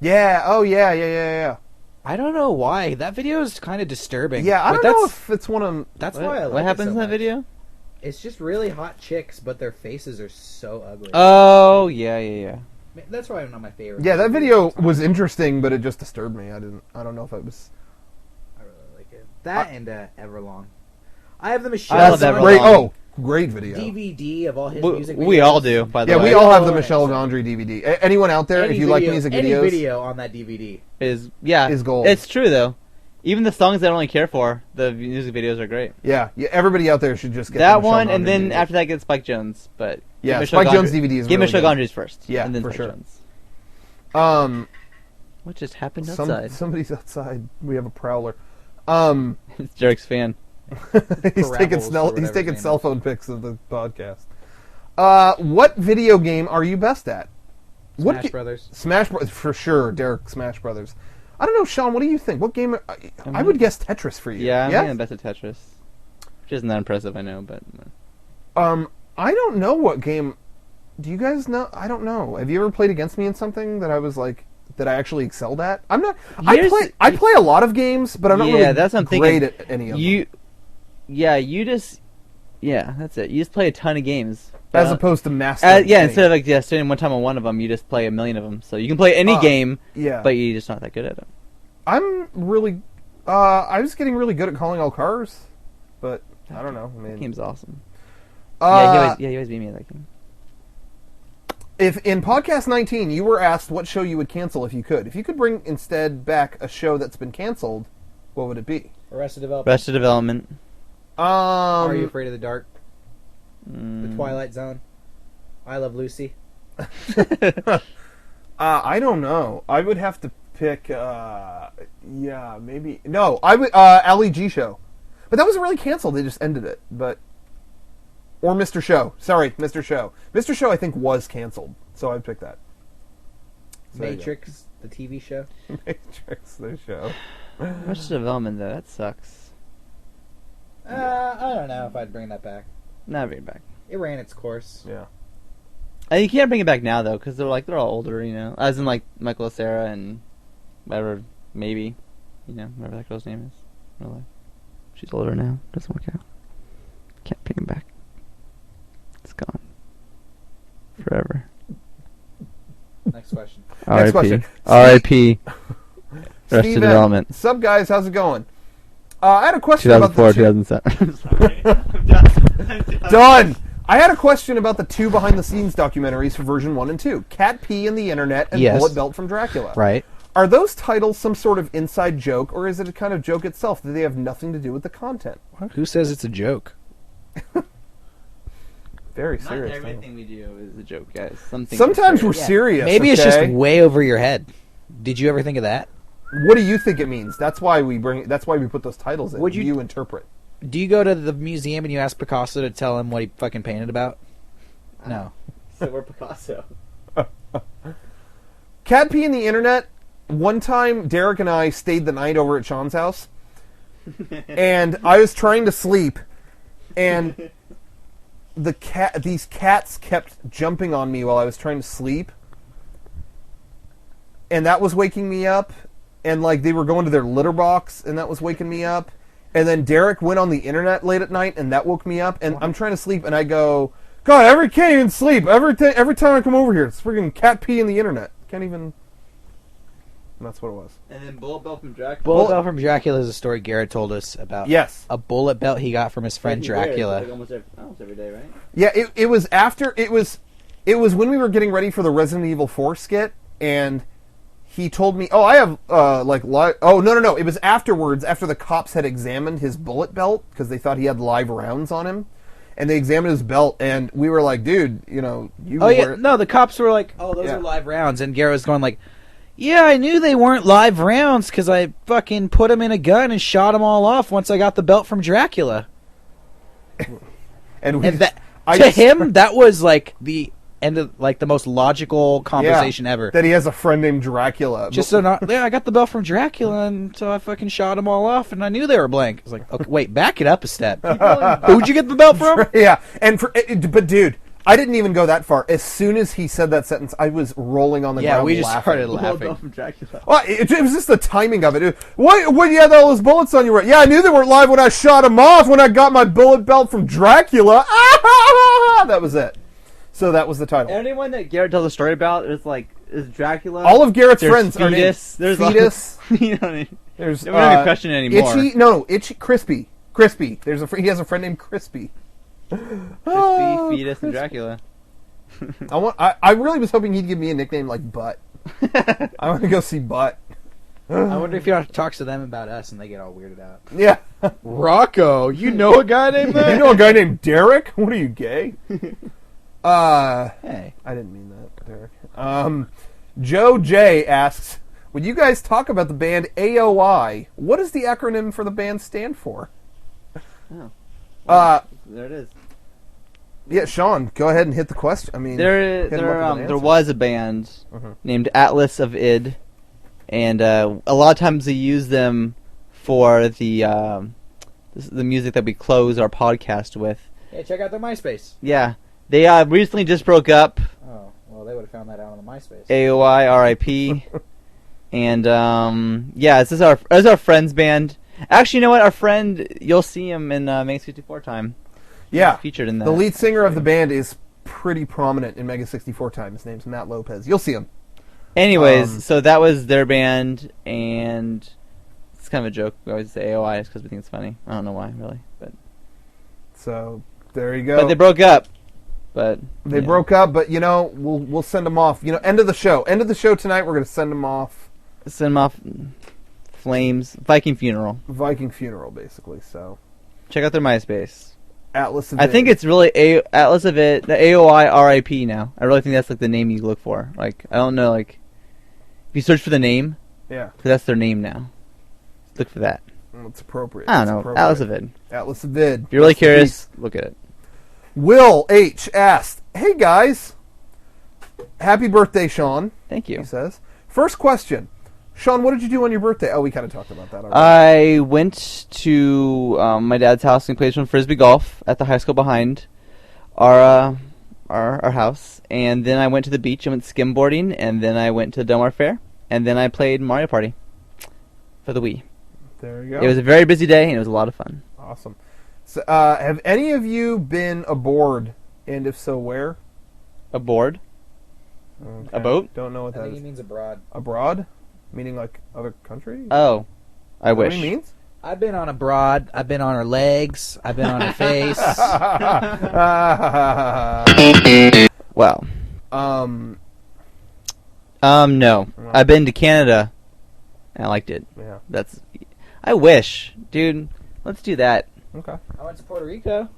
Yeah. Oh yeah. I don't know why. That video is kind of disturbing. Yeah, I but don't know if it's one of. That's What, why I like what it happens so in that much. video? It's just really hot chicks, but their faces are so ugly. Oh, yeah. That's why I'm not my favorite. Yeah, that video was interesting, but it just disturbed me. I don't know if it was. I really like it. That and Everlong. I have the I Michelle love That's Everlong. great. Oh, great video. DVD of all his We, music videos. we all do, by the Yeah, way. we all have the Oh, Michelle so- Gondry DVD. Anyone out there, Any if you like video- music any videos, video on that DVD. is is gold. It's true though. Even the songs I don't really care for, the music videos are great. Yeah, everybody out there should just get That the Michel one, and Gondry then DVD. after that, get Spike Jonze. But Yeah, give Michel Spike Jonze Gondry- DVD is Give really Michel good. Gondry's first. Yeah, and then for Spike sure. Jonze. What just happened outside? Somebody's outside. We have a prowler. It's Derek's fan. He's taking Parables or whatever he's taking his name cell is. phone pics of the podcast. What video game are you best at? Smash Brothers. Smash Brothers for sure. Derek, Smash Brothers. I don't know, Sean. What do you think? What game? I would guess Tetris for you. Yeah, I'm Yes? getting the best at Tetris. Which isn't that impressive, I know, but... I don't know what game. Do you guys know? I don't know. Have you ever played against me in something that I was like that I actually excelled at? I'm not. I play a lot of games, but I'm not really that's what I'm great thinking. at any of them. That's it. You just play a ton of games. As opposed to mastering. instead of like spending one time on one of them, you just play a million of them. So you can play any game, yeah. but you're just not that good at it. I'm really. I was getting really good at calling all cars, but I don't know. I mean, That game's awesome. uh, you always beat me at that game. If in podcast 19 you were asked what show you would cancel if you could bring instead back a show that's been canceled, what would it be? Arrested Development. Arrested Development. Are You Afraid of the Dark? The Mm. Twilight Zone. I Love Lucy. I don't know. I would have to pick. Maybe no. I would Ali G show, but that wasn't really canceled. They just ended it. But or Mr. Show. Sorry, Mr. Show. Mr. Show I think was canceled, so I'd pick that. So there you go. Matrix, the TV show. Matrix, the show. Arrested Development, though, that sucks. I don't know if I'd bring that back. Not bring it back. It ran its course. Yeah. You can't bring it back now though, because they're all older, you know. As in like Michael Cera and whatever, maybe, whatever that girl's name is. In real life. She's older now. Doesn't work out. Can't bring it back. It's gone forever. Next question. Next question. R.I.P. Arrested Steven, Development. Sup guys, how's it going? I had a question about 2004, the 2007. Done. I had a question about the two behind-the-scenes documentaries for version 1 and 2, Cat Pee and the Internet and Yes. Bullet Belt from Dracula. Right. Are those titles some sort of inside joke, or is it a kind of joke itself that they have nothing to do with the content? Who says it's a joke? Very Not serious. everything we do is a joke, guys. Sometimes we're serious. Maybe it's just okay? way over your head. Did you ever think of that? What do you think it means? That's why we put those titles in. Would you- interpret? Do you go to the museum and you ask Picasso to tell him what he fucking painted about? No. So we're Picasso. Cat Pee and the Internet. One time, Derek and I stayed the night over at Sean's house, and I was trying to sleep, and these cats kept jumping on me while I was trying to sleep, and that was waking me up, and like they were going to their litter box, and that was waking me up, and then Derek went on the internet late at night, and that woke me up, and I'm trying to sleep, and I go, God, I can't even sleep. Every time I come over here, it's freaking Cat Pee and the Internet. Can't even. And that's what it was. And then Bullet Belt from Dracula. Bullet Belt from Dracula is a story Garrett told us about. Yes. A bullet belt he got from his friend Dracula. Like almost every day, right? Yeah, it was after it was when we were getting ready for the Resident Evil 4 skit, and he told me, "Oh, I have oh no, it was afterwards after the cops had examined his bullet belt because they thought he had live rounds on him, and they examined his belt, and we were like, dude, you Oh yeah, no, the cops were like, "Oh, those are live rounds," and Garrett was going like, "Yeah, I knew they weren't live rounds because I fucking put them in a gun and shot them all off once I got the belt from Dracula." and him, that was like the end of like the most logical conversation ever. That he has a friend named Dracula. Just so not, yeah, I got the belt from Dracula, and so I fucking shot them all off, and I knew they were blank. I was like, okay, wait, back it up a step. Who'd you get the belt from? Yeah, but dude, I didn't even go that far. As soon as he said that sentence, I was rolling on the ground. Yeah, we just laughing. started Bullet laughing. Belt from Dracula. Well, it was just the timing of it. What you had all those bullets on you? Right? Yeah, I knew they weren't live when I shot them off. When I got my bullet belt from Dracula, that was it. So that was the title. Anyone that Garrett tells a story about is Dracula. All of Garrett's There's friends are named Fetus. There's Fetus. you know what I mean? There's We're not gonna question it anymore. Itchy, Crispy. He has a friend named Crispy. Crispy, Fetus, and Dracula. I really was hoping he'd give me a nickname like Butt. I want to go see Butt. I wonder if you talks to them about us and they get all weirded out. Yeah. Rocco, you know a guy named that? You know a guy named Derek? What are you, gay? Hey. I didn't mean that, Derek. Joe J asks, would you guys talk about the band AOI? What does the acronym for the band stand for? Oh. There it is. Yeah, Sean, go ahead and hit the question. I mean, There was a band named Atlas of Id, and a lot of times they use them for the music that we close our podcast with. Hey, check out their MySpace. Yeah, they recently just broke up. Oh, well, they would have found that out on the MySpace. AOI RIP, and yeah, this is our friend's band. Actually, you know what? Our friend, you'll see him in MEGA64 time. yeah, Featured in that. the lead singer of the band is pretty prominent in MEGA64 time. His name's Matt Lopez. You'll see him. Anyways, so that was their band, and it's kind of a joke. We always say AOI because we think it's funny. I don't know why, really, but So there you go. but they broke up. But They yeah. broke up, but you know, we'll send them off. You know, end of the show tonight. We're gonna send them off. Send them off. Flames, Viking Funeral. Viking funeral, basically. So Check out their MySpace. Atlas. Of I Id. think it's really Atlas of It, the AOI RIP now. I really think that's like the name you look for. Like, I don't know, like, if you search for the name, yeah, because that's their name now. Look for that. it's appropriate. I It's don't know. appropriate. Atlas of It. Atlas of Id. If you're really Rest in curious, peace. look at it. Will H asked, "Hey guys, happy birthday, Sean." Thank He you. says, "First question, Sean, what did you do on your birthday?" Oh, we kind of talked about that already. I went to my dad's house and played some frisbee golf at the high school behind our house, and then I went to the beach and went skimboarding, and then I went to Del Mar Fair, and then I played Mario Party for the Wii. There you go. It was a very busy day, and it was a lot of fun. Awesome. So, have any of you been aboard, and if so, where? Aboard? Okay. A boat? Don't know what I that think he is. means abroad. Abroad, meaning like other country. Oh, I Is that wish. What he means? I've been on abroad. I've been on her legs. I've been on her face. Well, um. no. Well. I've been to Canada, and I liked it. Yeah. I wish, dude. Let's do that. Okay. I went to Puerto Rico.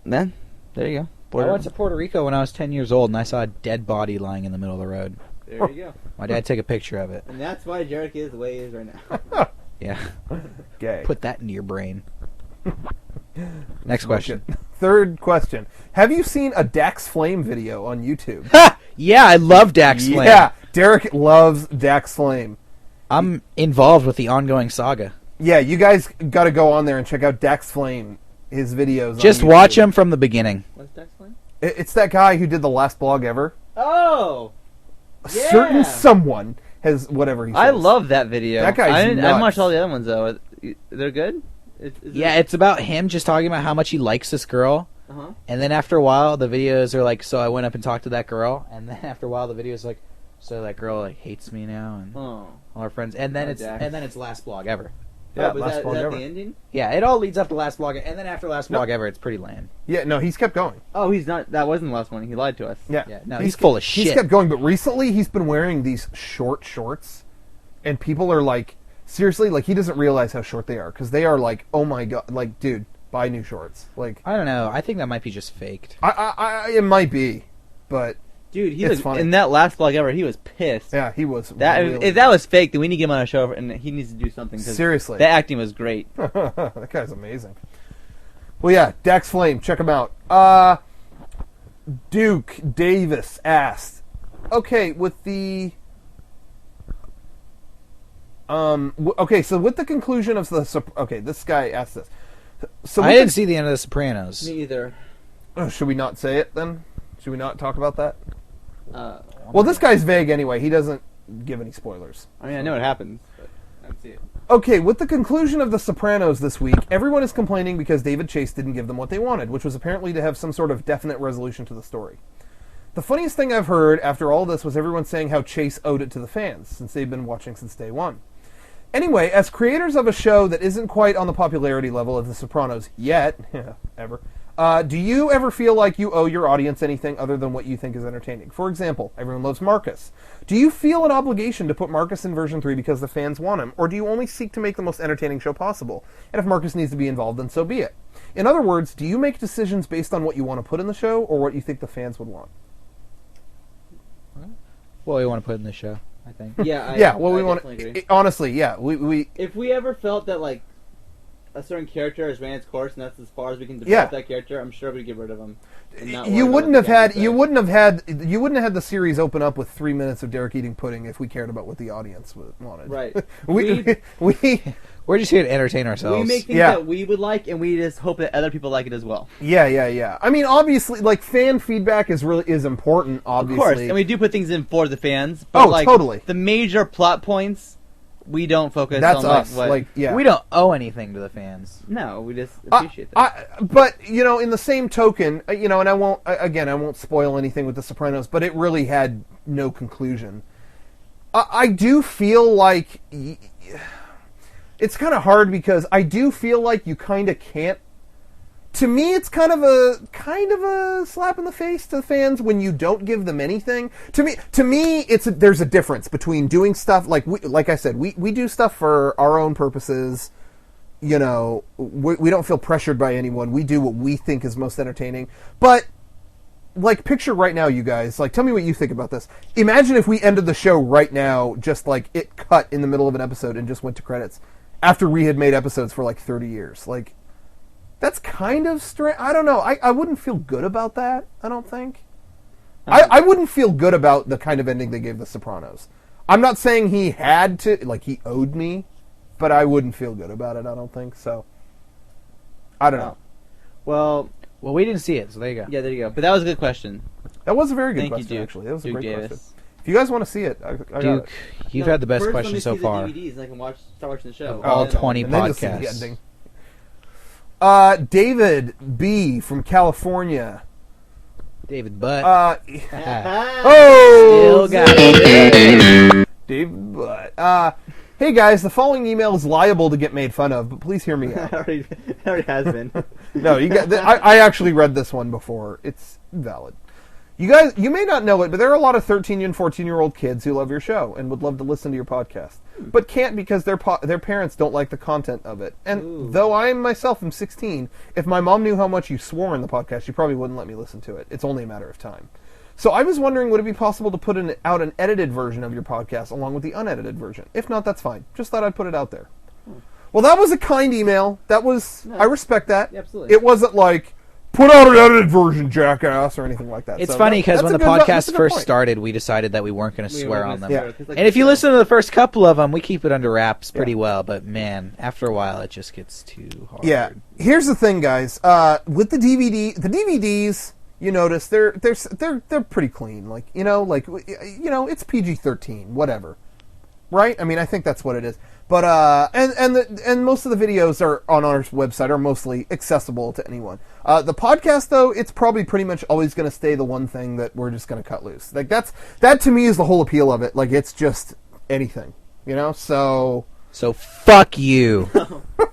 Then, there you go. I went to Puerto Rico when I was 10 years old, and I saw a dead body lying in the middle of the road. There you go. My dad took a picture of it. And that's why Jarek is the way he is right now. Yeah. Gay. Put that into your brain. Next question. Third question. Have you seen a Dax Flame video on YouTube? Yeah, I love Dax Flame. Yeah, Derek loves Dax Flame. I'm involved with the ongoing saga. Yeah, you guys got to go on there and check out Dax Flame. His videos. Just on watch YouTube. him from the beginning. What's Dex Flame? It's that guy who did the last blog ever. Oh! A certain someone has whatever he says. I love that video. That guy's I haven't nuts. watched all the other ones, though. They're good? Yeah, it's about him just talking about how much he likes this girl. Uh-huh. And then after a while, the videos are like, so I went up and talked to that girl. And then after a while, the videos are like, so that girl like hates me now and Oh. all our friends. And then Oh, it's Dax. and then it's last vlog ever. Yeah, but last is vlog that ever. the ending? Yeah, it all leads up to last vlog, and then after last Nope. vlog ever, it's pretty lame. Yeah, no, he's kept going. Oh, he's not. That wasn't the last one. He lied to us. Yeah, Yeah, no, he's full of He's shit. kept going, but recently he's been wearing these short shorts, and people are like, seriously, like he doesn't realize how short they are because they are like, oh my god, like dude, buy new shorts. Like, I don't know. I think that might be just faked. it might be, but Dude, he It's was funny. in that last vlog ever. He was pissed. yeah, he was. That really if that was fake, then we need to get him on a show, and he needs to do something. 'cause Seriously. that acting was great. that guy's amazing. Well, yeah, Dax Flame, check him out. Duke Davis asked, okay, with the okay, so with the conclusion of the okay, this guy asked this. So I with didn't see the end of The Sopranos. Me either. should we not say it then? Should we not talk about that? Uh, Well, this guy's vague anyway. He doesn't give any spoilers. I mean, I know what happens, but I don't see it. Okay, with the conclusion of The Sopranos this week, everyone is complaining because David Chase didn't give them what they wanted, which was apparently to have some sort of definite resolution to the story. The funniest thing I've heard after all this was everyone saying how Chase owed it to the fans, since they've been watching since day one. Anyway, as creators of a show that isn't quite on the popularity level of The Sopranos yet, ever, Do you ever feel like you owe your audience anything other than what you think is entertaining? For example, everyone loves Marcus. Do you feel an obligation to put Marcus in version 3 because the fans want him, or do you only seek to make the most entertaining show possible? And if Marcus needs to be involved, then so be it. In other words, do you make decisions based on what you want to put in the show or what you think the fans would want? Well, we want to put in the show, I think. Yeah, we want to. Honestly, yeah, we. If we ever felt that like a certain character has ran its course and that's as far as we can develop that character, I'm sure we'd get rid of him. You wouldn't have had the series open up with 3 minutes of Derek eating pudding if we cared about what the audience wanted. Right. We're just here to entertain ourselves. We make things that we would like, and we just hope that other people like it as well. Yeah. I mean, obviously, like, fan feedback is important. Obviously, of course, and we do put things in for the fans. But totally. The major plot points, we don't focus. That's on us. We don't owe anything to the fans. No, we just appreciate that. But in the same token, and I won't spoil anything with The Sopranos, but it really had no conclusion. I do feel like it's kind of hard because I do feel like you kind of can't. To me, it's kind of a slap in the face to the fans when you don't give them anything. To me, there's a difference between doing stuff like I said, we do stuff for our own purposes. We don't feel pressured by anyone. We do what we think is most entertaining. But like, picture right now, you guys. Like, tell me what you think about this. Imagine if we ended the show right now, just like it cut in the middle of an episode and just went to credits after we had made episodes for like 30 years. Like, that's kind of strange. I don't know. I wouldn't feel good about that, I don't think. I wouldn't feel good about the kind of ending they gave The Sopranos. I'm not saying he had to, like, he owed me, but I wouldn't feel good about it, I don't think. So, I don't know. Well, we didn't see it, so there you go. Yeah, there you go. But that was a good question. That was a very good Thank question, you, Duke. actually. That was a Duke great Davis. question. If you guys want to see it, I got Duke, it. you've had the best First, question let me so see far. The DVDs and I can start watching the show. All 20 and then you'll see the podcasts. ending. David B. from California. David Butt. Oh! Still got it. David Butt. Hey guys, the following email is liable to get made fun of, but please hear me out. It already has been. No, I actually read this one before. It's valid. You guys, you may not know it, but there are a lot of 13 and 14-year-old kids who love your show and would love to listen to your podcast, but can't because their parents don't like the content of it. And though I myself am 16, if my mom knew how much you swore in the podcast, she probably wouldn't let me listen to it. It's only a matter of time. So I was wondering, would it be possible to put out an edited version of your podcast along with the unedited version? If not, that's fine. Just thought I'd put it out there. Well, that was a kind email. I respect that. Yeah, absolutely. It wasn't like, put out an edited version, jackass, or anything like that. It's So funny because when the that's podcast a good first point. started, we decided that we weren't going to swear on them. Yeah. And if you listen to the first couple of them, we keep it under wraps pretty well. But man, after a while, it just gets too hard. Yeah. Here's the thing, guys. With the DVDs, you notice they're pretty clean. Like it's PG-13, whatever. Right? I mean, I think that's what it is. But and most of the videos are on our website are mostly accessible to anyone. The podcast, though, it's probably pretty much always going to stay the one thing that we're just going to cut loose. Like that to me is the whole appeal of it. Like, it's just anything, So fuck you.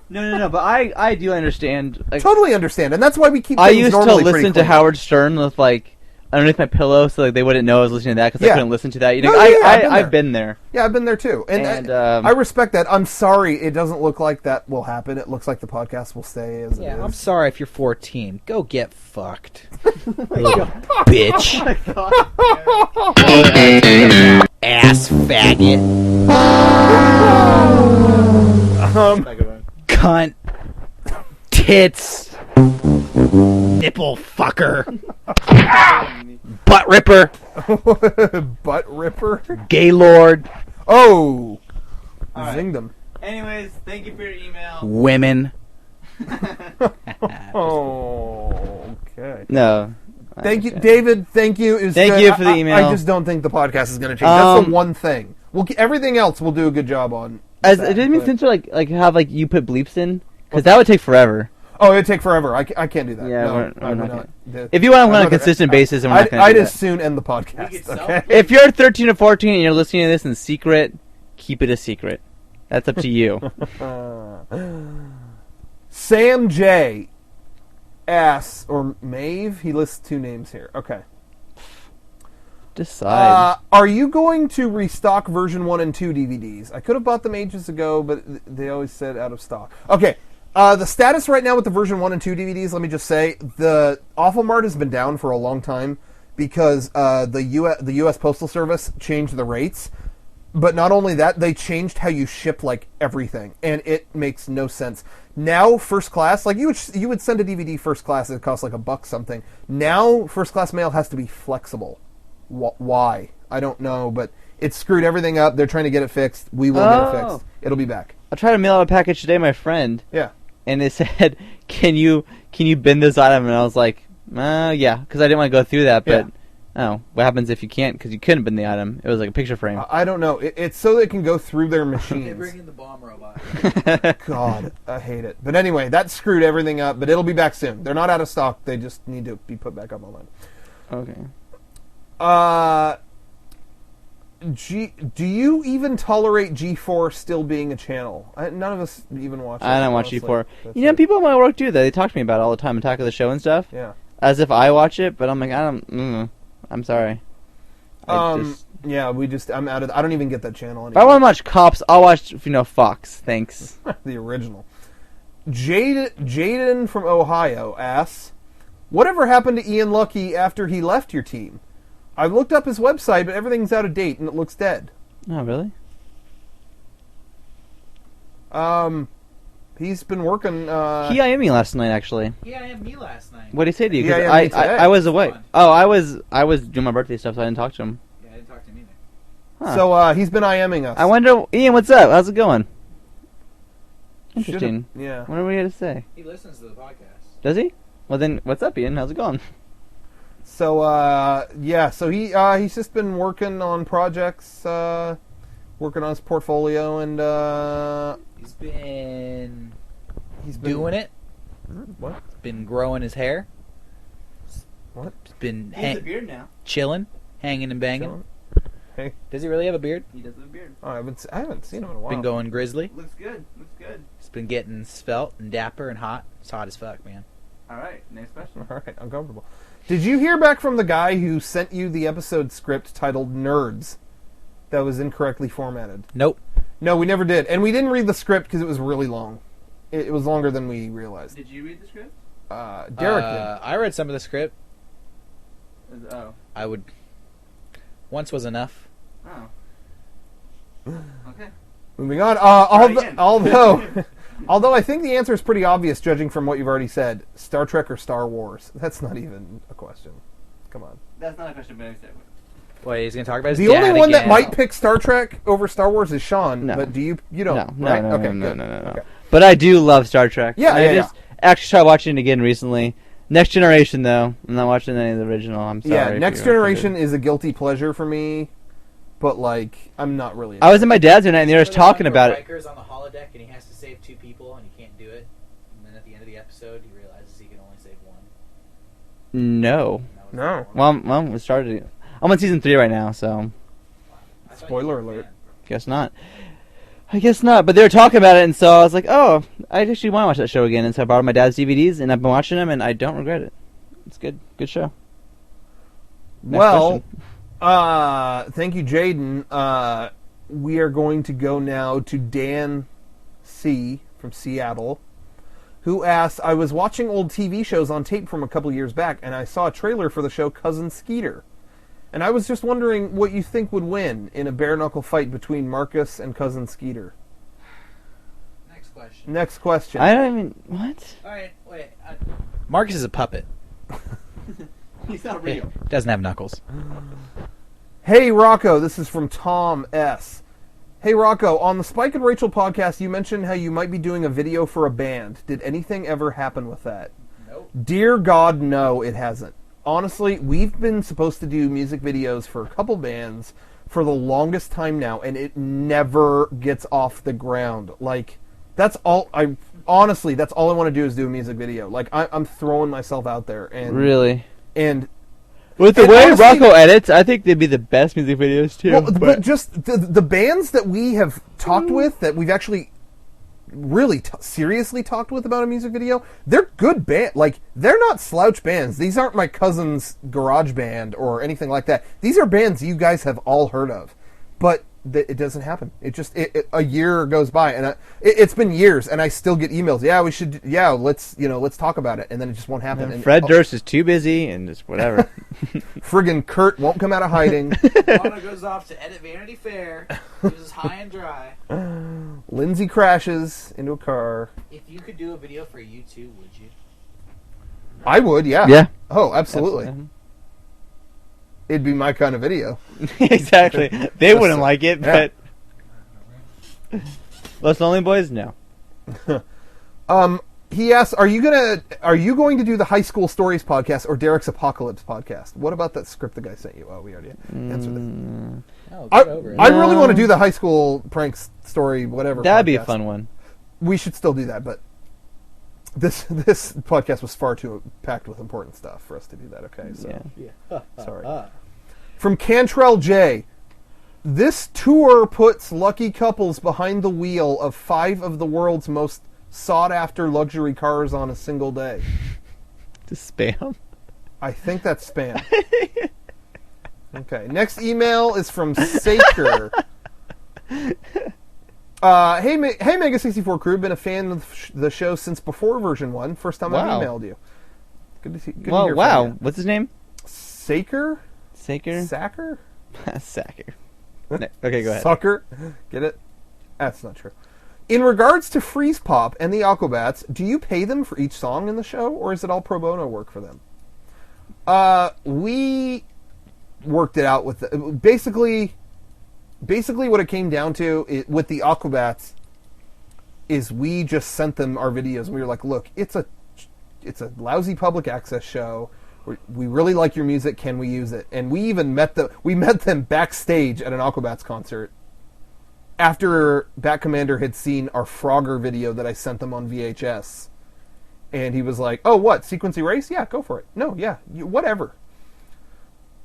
No. But I do understand. Like, totally understand, and that's why we keep. I things used to normally pretty listen to clean. Howard Stern with like underneath my pillow, so like they wouldn't know I was listening to that because I couldn't listen to that. No, I've been there. Yeah, I've been there too, and I respect that. I'm sorry, it doesn't look like that will happen. It looks like the podcast will stay as it is. I'm sorry if you're 14. Go get fucked. Little bitch. Ass faggot. Cunt. Tits. Nipple fucker. Butt ripper. Butt ripper. Gaylord. Oh, right. zinged them. Anyways, thank you for your email. Women. Oh, okay. No. Thank you, David. Thank you. It was Thank good. you for the email. I just don't think the podcast is going to change. That's the one thing. Everything else we'll do a good job on. It didn't make sense to like have like you put bleeps in because that would take forever. Oh, it'd take forever. I can't do that. Yeah, no, we're I would not not. If you want to on a consistent basis, then we're not going to I'd do as that. soon end the podcast. Okay. If you're 13 or 14 and you're listening to this in secret, keep it a secret. That's up to you. Sam J. asks, or Maeve, he lists 2 names here. Okay. Decide. Are you going to restock version 1 and 2 DVDs? I could have bought them ages ago, but they always said out of stock. Okay. The status right now with the version 1 and 2 DVDs, let me just say, the Awful Mart has been down for a long time because the U.S. Postal Service changed the rates. But not only that, they changed how you ship, like, everything. And it makes no sense. Now, first class, like, you would send a DVD first class, it costs like $1 something. Now, first class mail has to be flexible. Why? I don't know, but it screwed everything up. They're trying to get it fixed. We will get it fixed. It'll be back. I tried to mail out a package today, my friend. Yeah. And it said, can you bin this item? And I was like, yeah, because I didn't want to go through that. But, what happens if you can't? Because you couldn't bin the item. It was like a picture frame. I don't know. It's so they can go through their machines. They bring in the bomb robot. God, I hate it. But anyway, that screwed everything up. But it'll be back soon. They're not out of stock. They just need to be put back up online. Okay. Do you even tolerate G4 still being a channel? None of us even watch it. I don't watch honestly. G4. That's You know, it. people at my work do that. They talk to me about it all the time, Attack of the Show and stuff. Yeah. As if I watch it, but I'm like, I'm sorry. Yeah, I'm out of. I don't even get that channel If I anymore. want to watch Cops, I'll watch Fox. Thanks. The original. Jaden from Ohio asks, whatever happened to Ian Lucky after he left your team? I've looked up his website, but everything's out of date and it looks dead. Oh, really? He's been working. He IM'd me last night, actually. Yeah, I had me last night. What did he say to you? Yeah, 'Cause yeah, me today. I was away. Fun. Oh, I was doing my birthday stuff, so I didn't talk to him. Yeah, I didn't talk to him either. Huh. So he's been IMing us. I wonder, Ian, what's up? How's it going? Interesting. Yeah. Wonder what he had to say. He listens to the podcast. Does he? Well, then, what's up, Ian? How's it going? So so he's just been working on projects, working on his portfolio, and He's been he's been doing it. What? Been growing his hair. What? Been beard now. chilling, hanging and banging. Chilling? Hey. Does he really have a beard? He does have a beard. Oh, I haven't seen him in a while. Been going grizzly. Looks good. Looks good. He's been getting svelte and dapper and hot. It's hot as fuck, man. All right. Next question. All right, uncomfortable. Did you hear back from the guy who sent you the episode script titled Nerds that was incorrectly formatted? Nope. No, we never did. And we didn't read the script because it was really long. It was longer than we realized. Did you read the script? Derek I read some of the script. Oh. I would. Once was enough. Oh. Okay. did. Moving on. Although I think the answer is pretty obvious judging from what you've already said. Star Trek or Star Wars? That's not even a question. Come on. That's not a question, but I said. Wait, he's gonna talk about his The dad only one that again. might pick Star Trek over Star Wars is Sean. No. But you don't? No, right? no, Okay, no, good. no. Okay. But I do love Star Trek. Yeah, I yeah, just actually tried watching it again recently. Next Generation, though. I'm not watching any of the original. I'm sorry. Yeah, if Next you're Generation is a guilty pleasure for me, but like I'm not really. I was at my dad's tonight and they were just talking about it. Riker's on the holodeck and he has to save 2 people and he can't do it. And then at the end of the episode, he realizes he can only save 1. No. And that was No. the Well, we started. I'm on season 3 right now, so I thought you Spoiler were a alert. fan. guess not. I guess not. But they were talking about it, and so I was like, oh, I actually want to watch that show again. And so I borrowed my dad's DVDs, and I've been watching them, and I don't regret it. It's good. Good show. Next Well, question. thank you, Jaden. We are going to go now to Dan C. from Seattle, who asks, I was watching old TV shows on tape from a couple years back, and I saw a trailer for the show Cousin Skeeter. And I was just wondering what you think would win in a bare-knuckle fight between Marcus and Cousin Skeeter. Next question. Next question. I don't even. What? Alright, wait. Marcus is a puppet. He's not He doesn't have knuckles. Hey, Rocco, this is from Tom S. Hey, Rocco, on the Spike and Rachel podcast, you mentioned how you might be doing a video for a band. Did anything ever happen with that? Nope. Dear God, no, it hasn't. Honestly, we've been supposed to do music videos for a couple bands for the longest time now, and it never gets off the ground. Like, that's all I want to do is do a music video. Like, I'm throwing myself out there. And Really? And With the And way honestly- Rocco edits, I think they'd be the best music videos too. well, but just the bands that we have talked with, that we've actually really seriously talked with about a music video, they're good band. Like, they're not slouch bands. These aren't my cousin's garage band or anything like that. These are bands you guys have all heard of. But it doesn't happen. A year goes by, and it's been years, and I still get emails. Yeah, we should. Yeah, let's talk about it, and then it just won't happen. And Fred Durst is too busy, and just whatever. Friggin' Kurt won't come out of hiding. Lana goes off to edit Vanity Fair. He was high and dry. Lindsay crashes into a car. If you could do a video for YouTube, would you? I would, yeah. Yeah. Oh, absolutely. It'd be my kind of video. Exactly. They wouldn't like it, Yeah. but Los Lonely Boys, no. He asks, "Are you going to do the High School Stories podcast or Derek's Apocalypse podcast? What about that script the guy sent you?" Oh, we already answered that. Oh, I get over it. really want to do the high school pranks story, whatever. That'd be a podcast. fun one. We should still do that, but this podcast was far too packed with important stuff for us to do that. Okay, so Yeah. sorry. From Cantrell J. This tour puts lucky couples behind the wheel of 5 of the world's most sought-after luxury cars on a single day. To spam. I think that's spam. Okay, next email is from Saker. Hey, MEGA64 crew, been a fan of the show since before version 1. First time Wow. I've emailed you. Good to see. Good to Well, hear wow. from you. What's his name? Saker? Saker? Sacker? Sacker. No, okay, go ahead. Sucker? Get it? That's not true. In regards to Freeze Pop and the Aquabats, do you pay them for each song in the show, or is it all pro bono work for them? We worked it out with basically what it came down to with the Aquabats is we just sent them our videos and we were like, look, it's a lousy public access show. We really like your music. Can we use it? And we even met them backstage at an Aquabats concert after Bat Commander had seen our Frogger video that I sent them on VHS. And he was like, oh, what? Sequence erase? Yeah, go for it. No, yeah, whatever.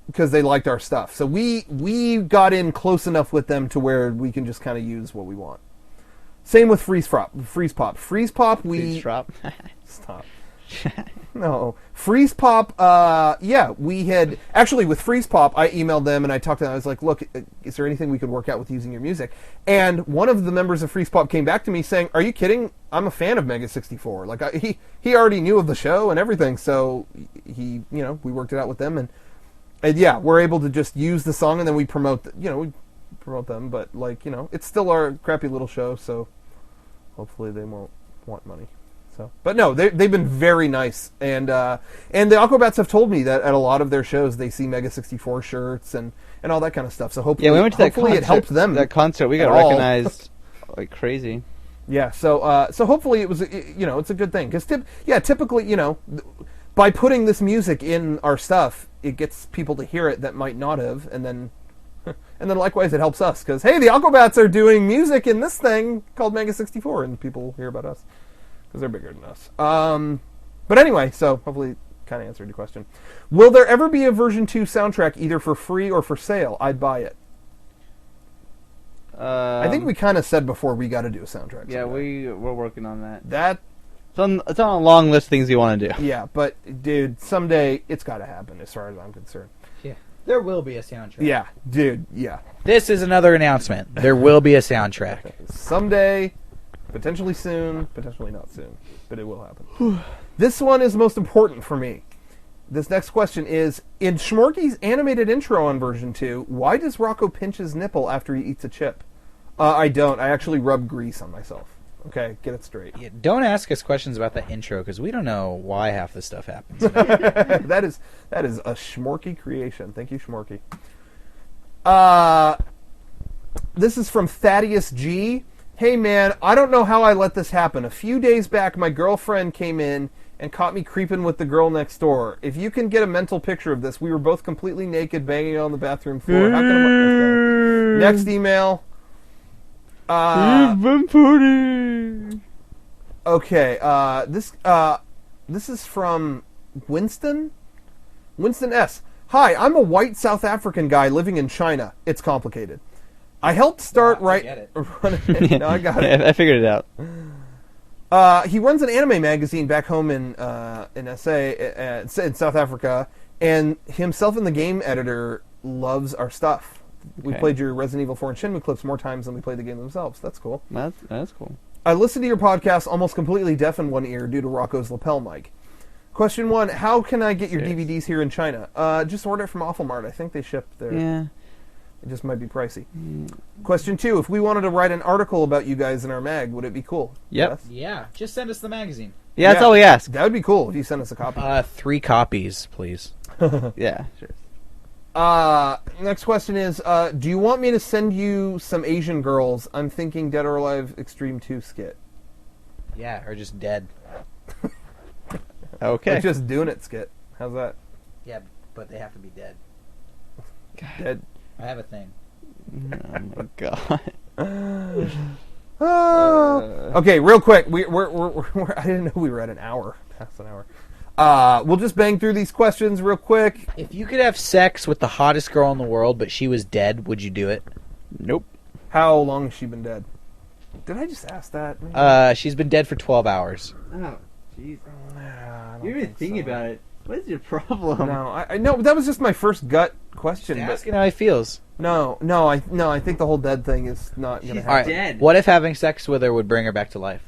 Because they liked our stuff. So we got in close enough with them to where we can just kind of use what we want. Same with Freeze Pop. Freeze Pop, Freeze drop. Stop. No. Freeze Pop, yeah, we had... Actually, with Freeze Pop, I emailed them and I talked to them. I was like, look, is there anything we could work out with using your music? And one of the members of Freeze Pop came back to me saying, are you kidding? I'm a fan of MEGA64. Like, he already knew of the show and everything, so we worked it out with them. And yeah, we're able to just use the song and then we promote, we promote them. But, it's still our crappy little show, so hopefully they won't want money. So, but no, they've been very nice, and the Aquabats have told me that at a lot of their shows they see MEGA64 shirts and all that kind of stuff. So hopefully, we went to that concert. It helped them. That concert, we got recognized like crazy. Yeah, so hopefully it was it's a good thing because typically by putting this music in our stuff, it gets people to hear it that might not have, and then likewise it helps us because hey, the Aquabats are doing music in this thing called MEGA64, and people hear about us. Because they're bigger than us. But anyway, so hopefully it kind of answered your question. Will there ever be a version 2 soundtrack either for free or for sale? I'd buy it. I think we kind of said before we got to do a soundtrack. Yeah, someday. we're working on that. That It's on a long list of things we want to do. yeah, but dude, someday it's got to happen as far as I'm concerned. Yeah. There will be a soundtrack. Yeah, dude, yeah. This is another announcement. There will be a soundtrack. Someday, potentially soon, potentially not soon, but it will happen. This one is most important for me. This next question is, in Schmorky's animated intro on version 2, why does Rocco pinch his nipple after he eats a chip? I don't. I actually rub grease on myself. Okay, get it straight. Yeah, don't ask us questions about the intro because we don't know why half this stuff happens. that is a Schmorky creation. Thank you, Schmorky. This is from Thaddeus G. Hey man, I don't know how I let this happen. A few days back, my girlfriend came in and caught me creeping with the girl next door. If you can get a mental picture of this, we were both completely naked, banging on the bathroom floor. How can I... Next email. Okay, this is from Winston S. Hi, I'm a white South African guy living in China. It's complicated. I helped start I get it. No, I got it. I figured it out. He runs an anime magazine back home in SA, in South Africa, and himself and the game editor loves our stuff. We Okay. played your Resident Evil 4 and Shenmue clips more times than we played the game themselves. That's cool. That's cool. I listened to your podcast almost completely deaf in one ear due to Rocco's lapel mic. Question 1, how can I get your Serious. DVDs here in China? Just order it from Awful Mart. I think they ship there. Yeah. It just might be pricey. Question 2, if we wanted to write an article about you guys in our mag, would it be cool? Yep. Yes? Yeah, just send us the magazine. Yeah, that's all we ask. That would be cool if you sent us a copy. 3 copies, please. Yeah, sure. Next question is, do you want me to send you some Asian girls? I'm thinking Dead or Alive Extreme 2 skit. Yeah, or just dead. Okay. Like just doing it skit. How's that? Yeah, but they have to be dead. Dead. I have a thing. Oh my god. Okay, real quick. We're I didn't know we were at an hour. Past an hour. We'll just bang through these questions real quick. If you could have sex with the hottest girl in the world, but she was dead, would you do it? Nope. How long has she been dead? Did I just ask that? She's been dead for 12 hours. Oh, jeez. I don't You're even think thinking so. about it. What is your problem? No, I know that was just my first gut question. Just But asking how he feels. no, I think the whole dead thing is not going to She's happen. All right. dead. What if having sex with her would bring her back to life?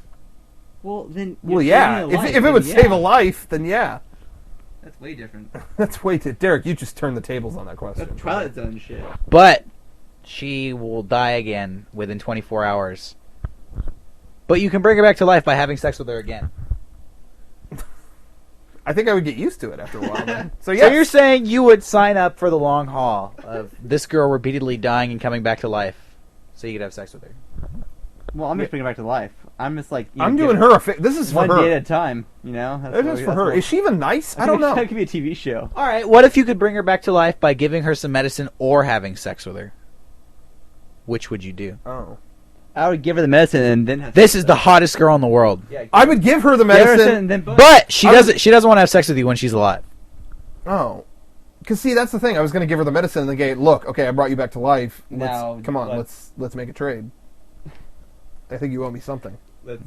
Well, then. Well, you're yeah. saving a life, If it then would yeah. save a life, then yeah. That's way different. That's way too. Derek, you just turned the tables on that question. That's Twilight Zone shit. But she will die again within 24 hours. But you can bring her back to life by having sex with her again. I think I would get used to it after a while. Then. So So yeah, you're saying you would sign up for the long haul of this girl repeatedly dying and coming back to life so you could have sex with her? Well, I'm just bringing her back to life. I'm just like. I'm doing her a this is for one her. day at a time. You know. This is for her. Is she even nice? I don't know. That could be a TV show. All right, what if you could bring her back to life by giving her some medicine or having sex with her? Which would you do? Oh, I would give her the medicine and then. Have This is the hottest girl in the world. Yeah. I would give her the Give her medicine. and then. But she I would- doesn't. She doesn't want to have sex with you when she's alive. Oh, because see, that's the thing. I was going to give her the medicine and then go, look, okay, I brought you back to life. Now, Come on, let's- let's make a trade. I think you owe me something. Let's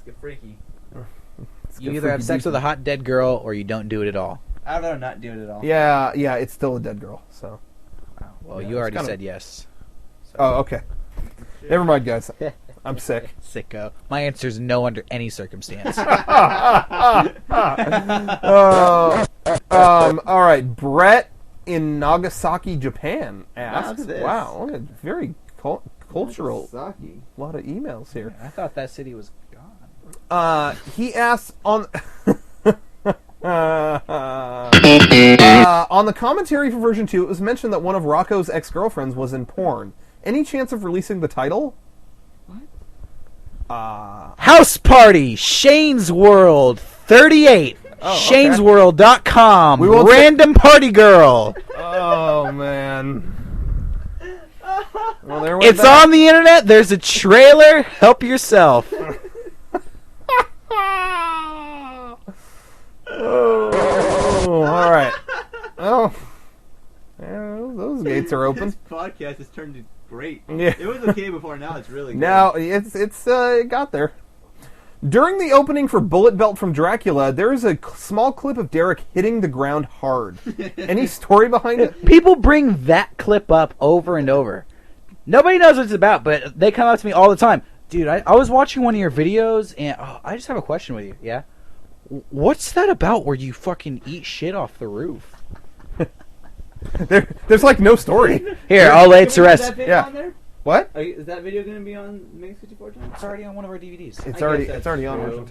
get freaky. Let's You get either have freaky sex with deaky. a hot dead girl or you don't do it at all. I'd rather not do it at all. Yeah, it's still a dead girl. So. Well, Yeah, you it's already kinda- said yes. Oh, okay. Never mind, guys. I'm sick. Sicko. My answer is no under any circumstance. All right, Brett in Nagasaki, Japan asks. Look at this. Wow, what a very cultural. Nagasaki. A lot of emails here. I thought that city was gone. He asks on on the commentary for version 2, it was mentioned that one of Rocco's ex-girlfriends was in porn. Any chance of releasing the title? What? House Party, Shane's World, 38. Oh, okay. Shane'sWorld.com. We will Random party girl. Oh man. Well, there went It's that. on the internet. There's a trailer. Help yourself. Oh, all right. Oh, yeah, those gates are open. This podcast has turned to great. Yeah. It was okay before. Now it's really good. Now it's it got there. During the opening for Bullet Belt from Dracula, there is a small clip of Derek hitting the ground hard. Any story behind it? People bring that clip up over and over. Nobody knows what it's about, but they come up to me all the time. Dude, I was watching one of your videos, and I just have a question with you. Yeah? What's that about where you fucking eat shit off the roof? There's like no story. Here, I'll lay it to Is rest. that video Yeah. on there? What? Is that video going to be on MEGA64 channel? It's already on one of our DVDs. It's I already guess it's already that's on true. version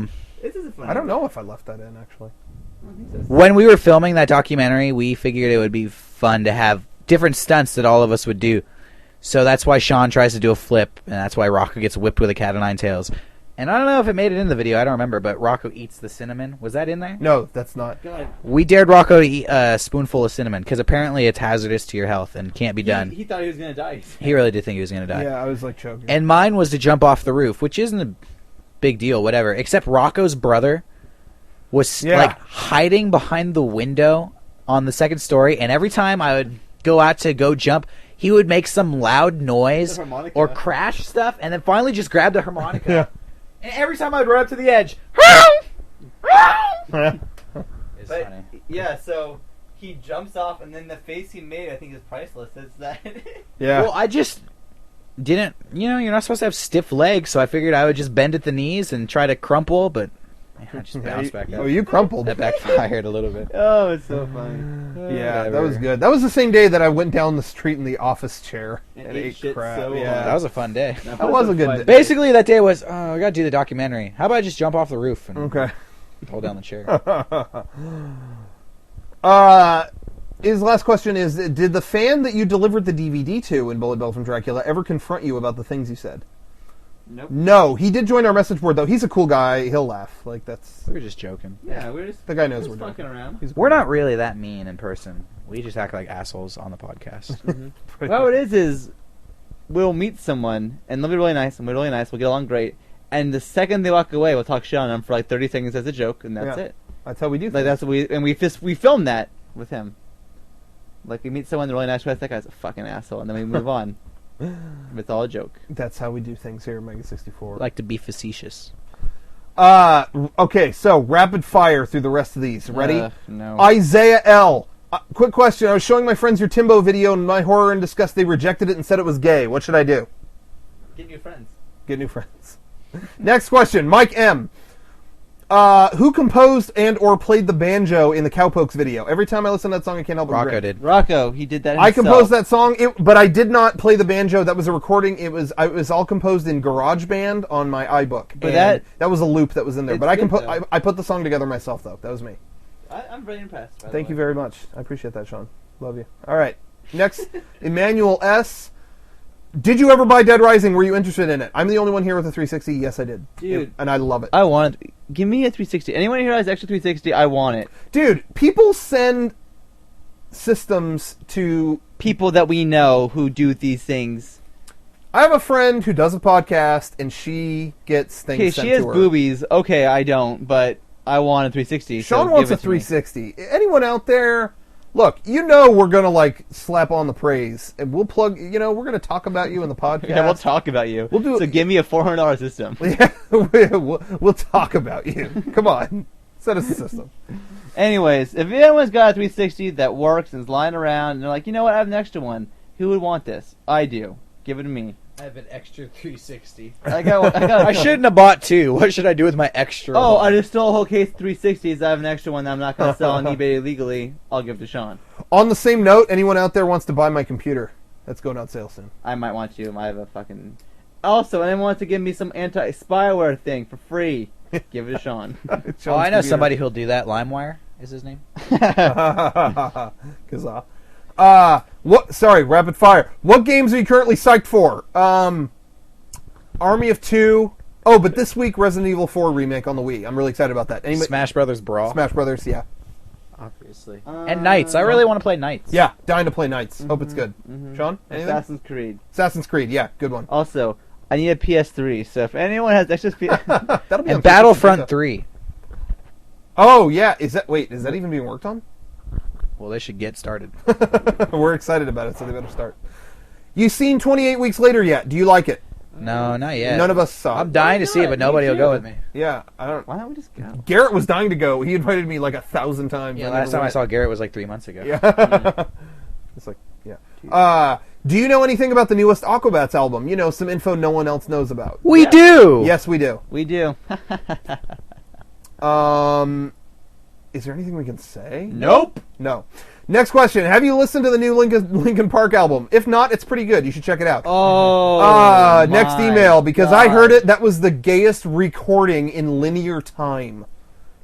2. This is a fun. I don't know if I left that in actually. I don't think so. When we were filming that documentary, we figured it would be fun to have different stunts that all of us would do. So that's why Sean tries to do a flip, and that's why Rocco gets whipped with a cat o' nine tails. And I don't know if it made it in the video, I don't remember, but Rocco eats the cinnamon. Was that in there? No, that's not. God. We dared Rocco to eat a spoonful of cinnamon, because apparently it's hazardous to your health and can't be done. He thought he was going to die. He really did think he was going to die. Yeah, I was like choking. And mine was to jump off the roof, which isn't a big deal, whatever. Except Rocco's brother was Yeah. like hiding behind the window on the second story, and every time I would go out to go jump, he would make some loud noise The harmonica. or crash stuff, and then finally just grab the harmonica. Yeah. And every time I'd run up to the edge, it's But, funny. yeah, so he jumps off, and then the face he made, I think, is priceless. It's that. Yeah. Well, I just didn't. You're not supposed to have stiff legs, so I figured I would just bend at the knees and try to crumple, but I just bounced back up. Oh, you crumpled. That backfired a little bit. Oh, it's so funny. Yeah, that Whatever. was good. That was the same day that I went down the street in the office chair And and ate ate shit crap. so yeah, That was a fun day. That was a good fun day. Basically, that day was, I got to do the documentary. How about I just jump off the roof and okay. hold down the chair? His last question is: did the fan that you delivered the DVD to in Bullet Bill from Dracula ever confront you about the things you said? Nope. No, he did join our message board though. He's a cool guy. He'll laugh. Like that's We were just joking. Yeah, we're just. the guy knows we're we're just fucking joking. around. He's a We're cool not really that mean in person. We just act like assholes on the podcast. guy. Well, what it is we'll meet someone, and they'll be really nice, and we're really nice, we'll get along great, and the second they walk away, we'll talk shit on them for like 30 seconds as a joke, and that's Yeah. it. That's how we do. Like, things. that's what we filmed that with him. Like, we meet someone, they're really nice, we're like, that guy's a fucking asshole, and then we move on. It's all a joke. That's how we do things here at MEGA64. Like to be facetious. Okay, so rapid fire through the rest of these. Ready? No. Isaiah L. Quick question. I was showing my friends your Timbo video, and my horror and disgust, they rejected it and said it was gay. What should I do? Get new friends. Get new friends. Next question. Mike M. Who composed and or played the banjo in the Cowpokes video? Every time I listen to that song, I can't help but Rocco grin. did. Rocco, he did that I himself. composed that song, but I did not play the banjo. That was a recording. It was all composed in GarageBand on my iBook. But And that was a loop that was in there. It's But I good, composed. though. I put the song together myself, though. That was me. I'm very impressed. By the Thank way. you very much. I appreciate that, Sean. Love you. All right. Next, Emmanuel S. Did you ever buy Dead Rising? Were you interested in it? I'm the only one here with a 360. Yes, I did. Dude. And I love it. I want it. Give me a 360. Anyone here has extra 360, I want it. Dude, people send systems to... People that we know who do these things. I have a friend who does a podcast, and she gets things Okay, sent she has to her. boobies. Okay, I don't, but I want a 360. Sean so wants give a it to me. 360. Anyone out there? Look, you know we're going to, like, slap on the praise. And we'll plug... You know, we're going to talk about you in the podcast. Yeah, we'll talk about you. We'll do- So give me a $400 system. Yeah, we'll talk about you. Come on. Set us a system. Anyways, if anyone's got a 360 that works and is lying around, and they're like, you know what, I have an extra one. Who would want this? I do. Give it to me. I have an extra 360. I got. I shouldn't have bought two. What should I do with my extra? Oh, one? I just stole a whole case of 360s. I have an extra one that I'm not going to sell on eBay illegally. I'll give to Sean. On the same note, anyone out there wants to buy my computer? That's going on sale soon. I might want to. I have a fucking... Also, anyone wants to give me some anti-spyware thing for free, give it to Sean. Oh, I know somebody who'll do that. LimeWire is his name. Kazaa. What? Sorry, rapid fire. What games are you currently psyched for? Army of Two. Oh, but this week Resident Evil 4 remake on the Wii. I'm really excited about that. Anybody? Smash Brothers Brawl. Smash Brothers. Yeah, Obviously. And Knights. I really want to play Knights. yeah. Dying to play Knights. Hope it's good. Sean, anything? Assassin's Creed. Assassin's Creed. Yeah, good one. Also, I need a PS3, so if anyone has extra... That'll be on And Battlefront PlayStation. 3. Oh yeah. Is that even being worked on? Well, they should get started. We're excited about it, so they better start. You seen 28 Weeks Later yet? Do you like it? No, not yet. None of us saw I'm it. dying to see it, but Me nobody will go too. with me. Yeah, I don't. Why don't we just go? Garrett was dying to go. He invited me like 1,000 times. Yeah, I last never time I went. saw Garrett was like 3 months ago. Yeah. It's like, yeah. Do you know anything about the newest Aquabats album? You know, some info no one else knows about. We do! Yes, we do. We do. Is there anything we can say? Nope. No. Next question. Have you listened to the new Linkin Park album? If not, it's pretty good. You should check it out. Oh, Next my email, because I heard God. it. That was the gayest recording in linear time.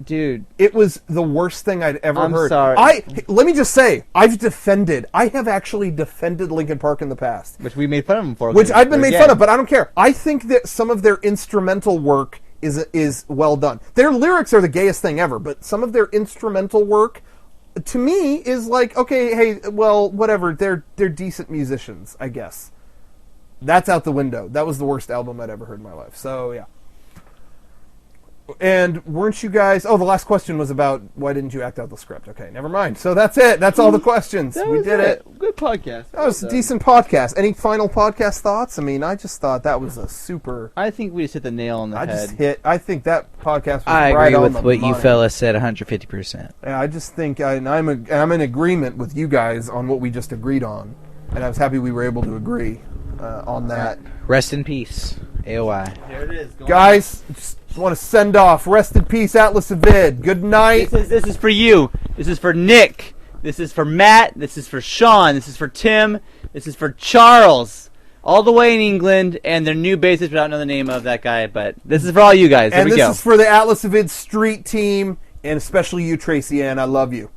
Dude. It was the worst thing I'd ever I'm heard. sorry. Let me just say, I have actually defended Linkin Park in the past. Which we made fun of him for. Which I've been made Yeah. fun of, but I don't care. I think that some of their instrumental work is well done. Their lyrics are the gayest thing ever, but some of their instrumental work, to me, is like, okay, hey, well, whatever. They're decent musicians, I guess. That's out the window. That was the worst album I'd ever heard in my life. So yeah. And weren't you guys... Oh, the last question was about why didn't you act out the script? Okay, never mind. So that's it. That's all the questions. We did it. Good podcast. That was a decent podcast. Any final podcast thoughts? I mean, I just thought that was a super... I think we just hit the nail on the head. I think that podcast was I right agree on with the what you money. fellas said 150%. Yeah, I just think I'm in agreement with you guys on what we just agreed on. And I was happy we were able to agree on that. Rest in peace, AOI. There it is. Guys, just want to send off. Rest in peace, Atlas Avid. Good night. This is for you. This is for Nick. This is for Matt. This is for Sean. This is for Tim. This is for Charles. All the way in England, and their new bassist, without knowing the name of that guy, but this is for all you guys. Here And we this go. is for the Atlas Avid Street team, and especially you, Tracy Ann. I love you.